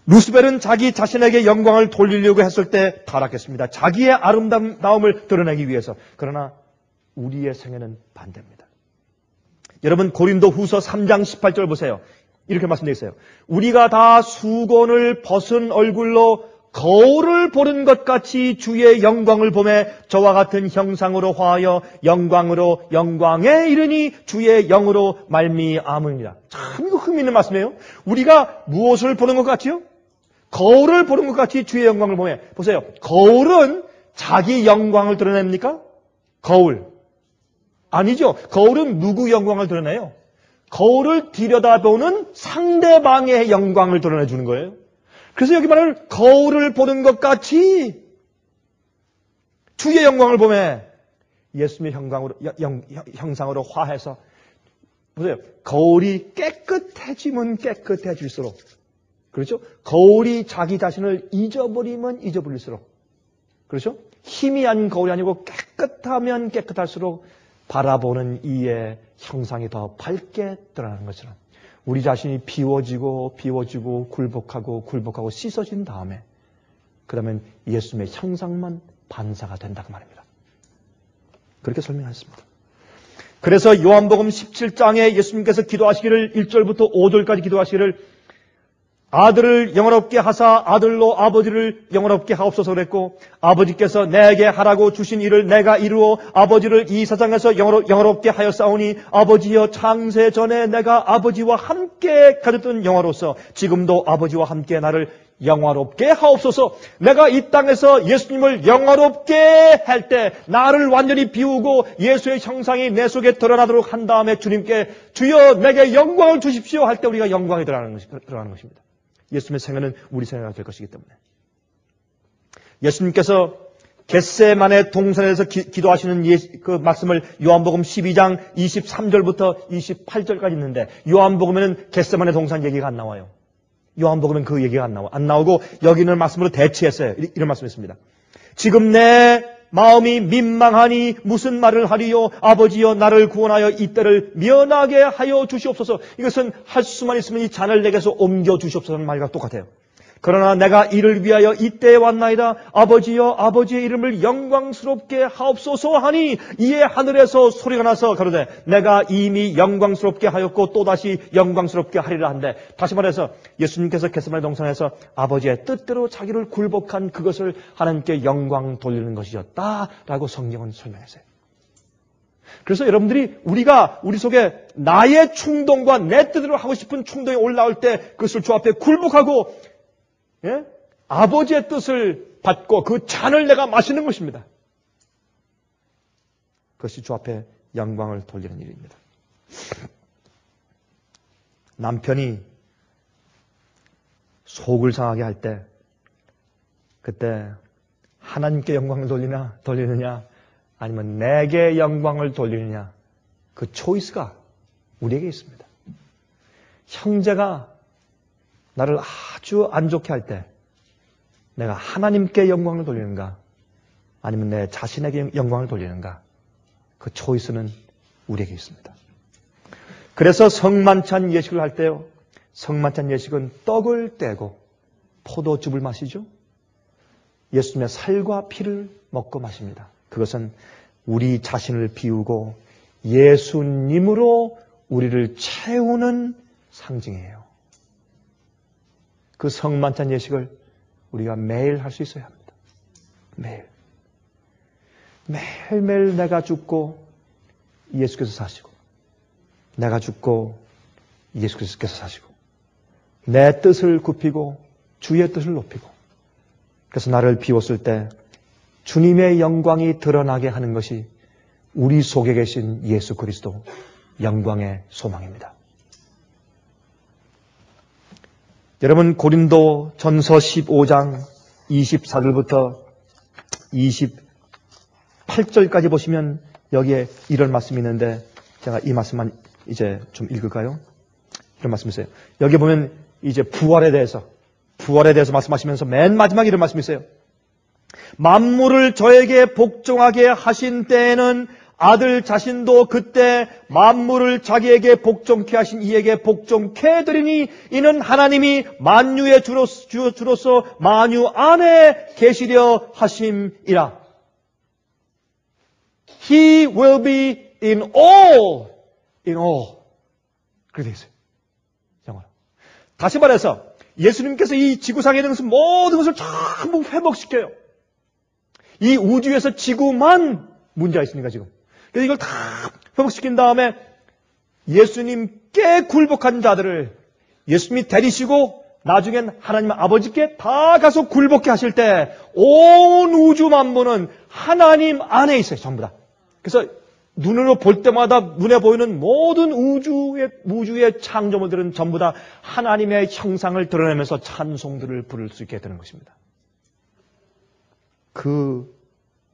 루스벨은 자기 자신에게 영광을 돌리려고 했을 때 타락했습니다. 자기의 아름다움을 드러내기 위해서. 그러나 우리의 생애는 반대입니다. 여러분 고린도후서 3장 18절 보세요. 이렇게 말씀되어 있어요. 우리가 다 수건을 벗은 얼굴로 거울을 보는 것 같이 주의 영광을 보매 저와 같은 형상으로 화하여 영광으로 영광에 이르니 주의 영으로 말미암으니라. 참 흥미있는 말씀이에요. 우리가 무엇을 보는 것 같지요? 거울을 보는 것 같이 주의 영광을 보매. 보세요. 거울은 자기 영광을 드러냅니까? 거울. 아니죠. 거울은 누구 영광을 드러내요? 거울을 들여다보는 상대방의 영광을 드러내주는 거예요. 그래서 여기 말하는 거울을 보는 것 같이 주의 영광을 보며 예수님의 형상으로 화해서 보세요. 거울이 깨끗해지면 깨끗해질수록 그렇죠? 거울이 자기 자신을 잊어버리면 잊어버릴수록 그렇죠? 희미한 거울이 아니고 깨끗하면 깨끗할수록 바라보는 이의 형상이 더 밝게 드러나는 것처럼 우리 자신이 비워지고 굴복하고 씻어진 다음에 그 다음엔 예수님의 형상만 반사가 된다고 말입니다. 그렇게 설명했습니다. 그래서 요한복음 17장에 예수님께서 기도하시기를 1절부터 5절까지 기도하시기를 아들을 영원롭게 하사 아들로 아버지를 영원롭게 하옵소서 그랬고 아버지께서 내게 하라고 주신 일을 내가 이루어 아버지를 이 세상에서 영원롭게 하였사오니 아버지여 창세 전에 내가 아버지와 함께 가졌던 영화로서 지금도 아버지와 함께 나를 영화롭게 하옵소서. 내가 이 땅에서 예수님을 영화롭게 할 때 나를 완전히 비우고 예수의 형상이 내 속에 드러나도록 한 다음에 주님께 주여 내게 영광을 주십시오 할 때 우리가 영광에 들어가는 것입니다. 예수님의 생애는 우리 생애가 될 것이기 때문에. 예수님께서 겟세마네 동산에서 기도하시는 그 말씀을 요한복음 12장 23절부터 28절까지 있는데 요한복음에는 겟세마네 동산 얘기가 안 나와요. 요한복음은 그 얘기가 안 나오고 여기 있는 말씀으로 대체했어요. 이런 말씀을 했습니다. 지금 내 마음이 민망하니 무슨 말을 하리요. 아버지여 나를 구원하여 이 때를 면하게 하여 주시옵소서. 이것은 할 수만 있으면 이 잔을 내게서 옮겨 주시옵소서는 말과 똑같아요. 그러나 내가 이를 위하여 이때에 왔나이다. 아버지여 아버지의 이름을 영광스럽게 하옵소서 하니 이에 하늘에서 소리가 나서 가로되 내가 이미 영광스럽게 하였고 또다시 영광스럽게 하리라 한데, 다시 말해서 예수님께서 겟세마네 동산에서 아버지의 뜻대로 자기를 굴복한 그것을 하나님께 영광 돌리는 것이었다라고 성경은 설명했어요. 그래서 여러분들이 우리가 우리 속에 나의 충동과 내 뜻대로 하고 싶은 충동이 올라올 때 그것을 주 앞에 굴복하고 아버지의 뜻을 받고 그 잔을 내가 마시는 것입니다. 그것이 주 앞에 영광을 돌리는 일입니다. 남편이 속을 상하게 할 때 그때 하나님께 영광을 돌리느냐 아니면 내게 영광을 돌리느냐, 그 초이스가 우리에게 있습니다. 형제가 나를 아주 안 좋게 할 때 내가 하나님께 영광을 돌리는가 아니면 내 자신에게 영광을 돌리는가, 그 초이스는 우리에게 있습니다. 그래서 성만찬 예식을 할 때요, 성만찬 예식은 떡을 떼고 포도즙을 마시죠. 예수님의 살과 피를 먹고 마십니다. 그것은 우리 자신을 비우고 예수님으로 우리를 채우는 상징이에요. 그 성만찬 예식을 우리가 매일 할 수 있어야 합니다. 매일. 매일매일 내가 죽고 예수께서 사시고, 내가 죽고 예수께서 사시고, 내 뜻을 굽히고 주의 뜻을 높이고, 그래서 나를 비웠을 때 주님의 영광이 드러나게 하는 것이 우리 속에 계신 예수 그리스도 영광의 소망입니다. 여러분, 고린도 전서 15장 24절부터 28절까지 보시면 여기에 이런 말씀이 있는데, 제가 이 말씀만 이제 좀 읽을까요? 이런 말씀이 있어요. 여기 보면 이제 부활에 대해서 말씀하시면서 맨 마지막에 이런 말씀이 있어요. 만물을 저에게 복종하게 하신 때에는 아들 자신도 그때 만물을 자기에게 복종케 하신 이에게 복종케 되리니 이는 하나님이 만유의 주로서 만유 안에 계시려 하심이라. He will be in all. 그렇게 되어 있어요. 영어로. 다시 말해서 예수님께서 이 지구상에 있는 것은 모든 것을 전부 회복시켜요. 이 우주에서 지구만 문제가 있으니까 지금. 그래서 이걸 다 회복시킨 다음에 예수님께 굴복한 자들을 예수님이 데리시고 나중엔 하나님 아버지께 다 가서 굴복해 하실 때 온 우주 만물은 하나님 안에 있어요. 전부 다. 그래서 눈으로 볼 때마다 눈에 보이는 모든 우주의 창조물들은 전부 다 하나님의 형상을 드러내면서 찬송들을 부를 수 있게 되는 것입니다. 그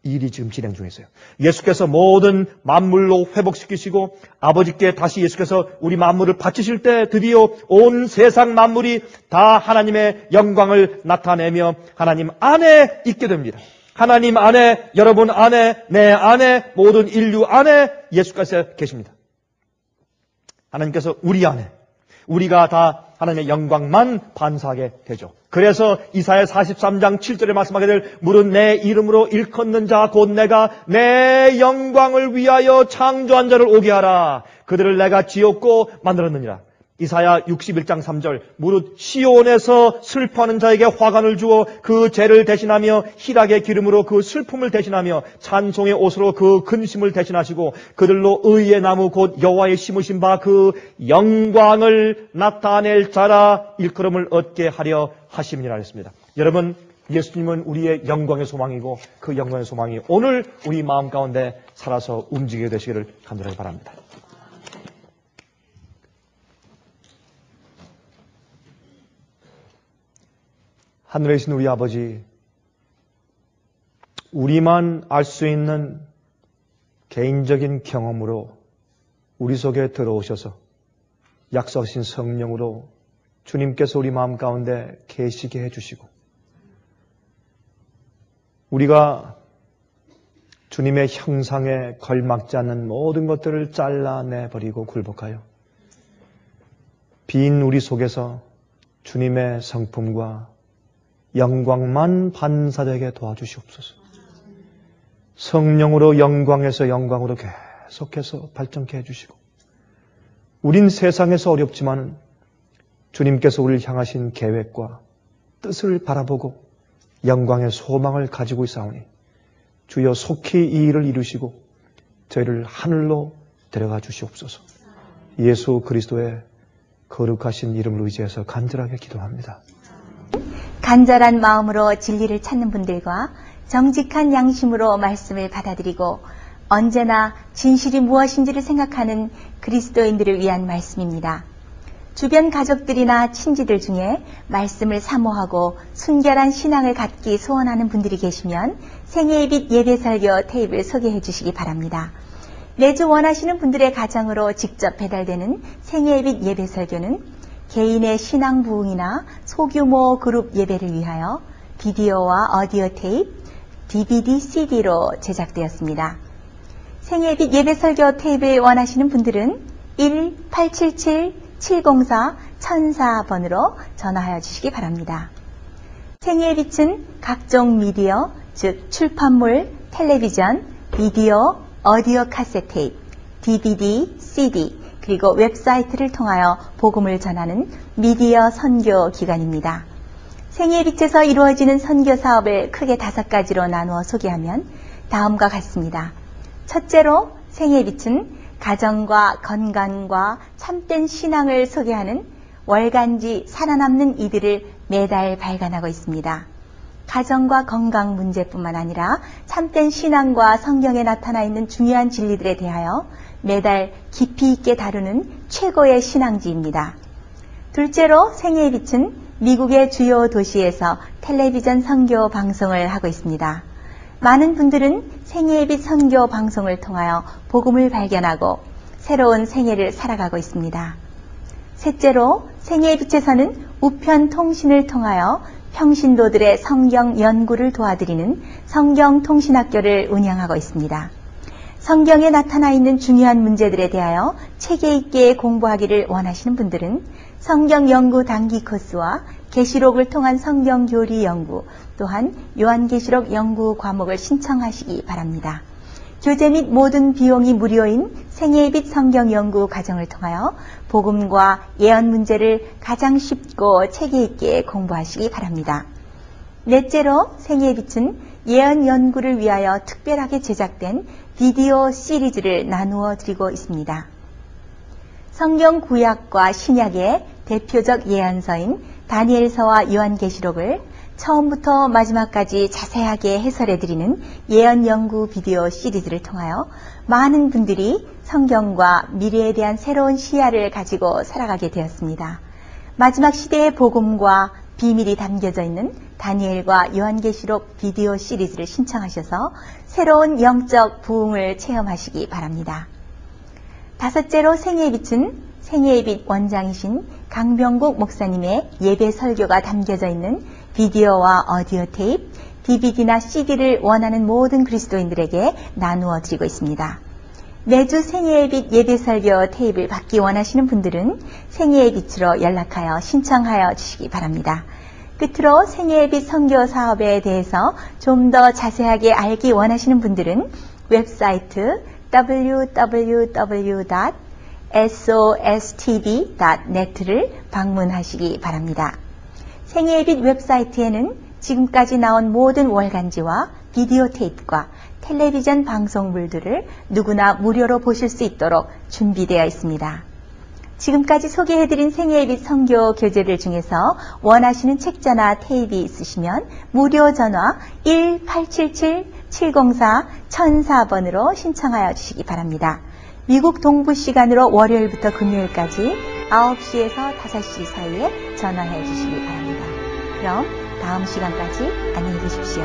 일이 지금 진행 중에 있어요. 예수께서 모든 만물로 회복시키시고 아버지께 다시 예수께서 우리 만물을 바치실 때 드디어 온 세상 만물이 다 하나님의 영광을 나타내며 하나님 안에 있게 됩니다. 하나님 안에, 여러분 안에, 내 안에, 모든 인류 안에 예수께서 계십니다. 하나님께서 우리 안에, 우리가 다 하나님의 영광만 반사하게 되죠. 그래서 이사야 43장 7절에 말씀하게 될 물은 내 이름으로 일컫는 자 곧 내가 내 영광을 위하여 창조한 자를 오게 하라. 그들을 내가 지었고 만들었느니라. 이사야 61장 3절 무릇 시온에서 슬퍼하는 자에게 화관을 주어 그 죄를 대신하며 희락의 기름으로 그 슬픔을 대신하며 찬송의 옷으로 그 근심을 대신하시고 그들로 의의 나무 곧 여호와의 심으신 바 그 영광을 나타낼 자라 일컬음을 얻게 하려 하심이라 했습니다. 여러분, 예수님은 우리의 영광의 소망이고 그 영광의 소망이 오늘 우리 마음 가운데 살아서 움직이게 되시기를 간절하게 바랍니다. 하늘에 계신 우리 아버지, 우리만 알 수 있는 개인적인 경험으로 우리 속에 들어오셔서 약속하신 성령으로 주님께서 우리 마음 가운데 계시게 해주시고 우리가 주님의 형상에 걸맞지 않는 모든 것들을 잘라내버리고 굴복하여 빈 우리 속에서 주님의 성품과 영광만 반사되게 도와주시옵소서. 성령으로 영광에서 영광으로 계속해서 발전케 해주시고, 우린 세상에서 어렵지만 주님께서 우리를 향하신 계획과 뜻을 바라보고 영광의 소망을 가지고 있사오니 주여 속히 이 일을 이루시고 저희를 하늘로 데려가 주시옵소서. 예수 그리스도의 거룩하신 이름을 의지해서 간절하게 기도합니다. 간절한 마음으로 진리를 찾는 분들과 정직한 양심으로 말씀을 받아들이고 언제나 진실이 무엇인지를 생각하는 그리스도인들을 위한 말씀입니다. 주변 가족들이나 친지들 중에 말씀을 사모하고 순결한 신앙을 갖기 소원하는 분들이 계시면 생애의 빛 예배설교 테이프를 소개해 주시기 바랍니다. 매주 원하시는 분들의 가정으로 직접 배달되는 생애의 빛 예배설교는 개인의 신앙 부흥이나 소규모 그룹 예배를 위하여 비디오와 오디오 테이프, DVD, CD로 제작되었습니다. 생애의 빛 예배설교 테이프를 원하시는 분들은 1-877-704-1004번으로 전화하여 주시기 바랍니다. 생애의 빛은 각종 미디어, 즉 출판물, 텔레비전, 비디오, 오디오 카세트 테이프, DVD, CD, 그리고 웹사이트를 통하여 복음을 전하는 미디어 선교 기관입니다. 생애의 빛에서 이루어지는 선교 사업을 크게 5가지로 나누어 소개하면 다음과 같습니다. 첫째로 생애의 빛은 가정과 건강과 참된 신앙을 소개하는 월간지 살아남는 이들을 매달 발간하고 있습니다. 가정과 건강 문제뿐만 아니라 참된 신앙과 성경에 나타나 있는 중요한 진리들에 대하여 매달 깊이 있게 다루는 최고의 신앙지입니다. 둘째로 생애의 빛은 미국의 주요 도시에서 텔레비전 선교 방송을 하고 있습니다. 많은 분들은 생애의 빛 선교 방송을 통하여 복음을 발견하고 새로운 생애를 살아가고 있습니다. 셋째로 생애의 빛에서는 우편 통신을 통하여 평신도들의 성경 연구를 도와드리는 성경통신학교를 운영하고 있습니다. 성경에 나타나 있는 중요한 문제들에 대하여 체계 있게 공부하기를 원하시는 분들은 성경 연구 단기 코스와 계시록을 통한 성경 교리 연구, 또한 요한계시록 연구 과목을 신청하시기 바랍니다. 교재 및 모든 비용이 무료인 생애의 빛 성경 연구 과정을 통하여 복음과 예언 문제를 가장 쉽고 체계 있게 공부하시기 바랍니다. 넷째로 생애의 빛은 예언 연구를 위하여 특별하게 제작된 비디오 시리즈를 나누어 드리고 있습니다. 성경 구약과 신약의 대표적 예언서인 다니엘서와 요한계시록을 처음부터 마지막까지 자세하게 해설해드리는 예언 연구 비디오 시리즈를 통하여 많은 분들이 성경과 미래에 대한 새로운 시야를 가지고 살아가게 되었습니다. 마지막 시대의 복음과 비밀이 담겨져 있는 다니엘과 요한계시록 비디오 시리즈를 신청하셔서 새로운 영적 부흥을 체험하시기 바랍니다. 다섯째로 생애의 빛은 생애의 빛 원장이신 강병국 목사님의 예배 설교가 담겨져 있는 비디오와 오디오 테이프, DVD나 CD를 원하는 모든 그리스도인들에게 나누어 드리고 있습니다. 매주 생애의 빛 예배 설교 테이프를 받기 원하시는 분들은 생애의 빛으로 연락하여 신청하여 주시기 바랍니다. 끝으로 생애의 빛 선교 사업에 대해서 좀 더 자세하게 알기 원하시는 분들은 웹사이트 www.sostv.net를 방문하시기 바랍니다. 생애의 빛 웹사이트에는 지금까지 나온 모든 월간지와 비디오 테이프과 텔레비전 방송물들을 누구나 무료로 보실 수 있도록 준비되어 있습니다. 지금까지 소개해드린 생애의 빛 선교 교재들 중에서 원하시는 책자나 테이프 있으시면 무료 전화 1-877-704-1004번으로 신청하여 주시기 바랍니다. 미국 동부 시간으로 월요일부터 금요일까지 9시에서 5시 사이에 전화해 주시기 바랍니다. 그럼 다음 시간까지 안녕히 계십시오.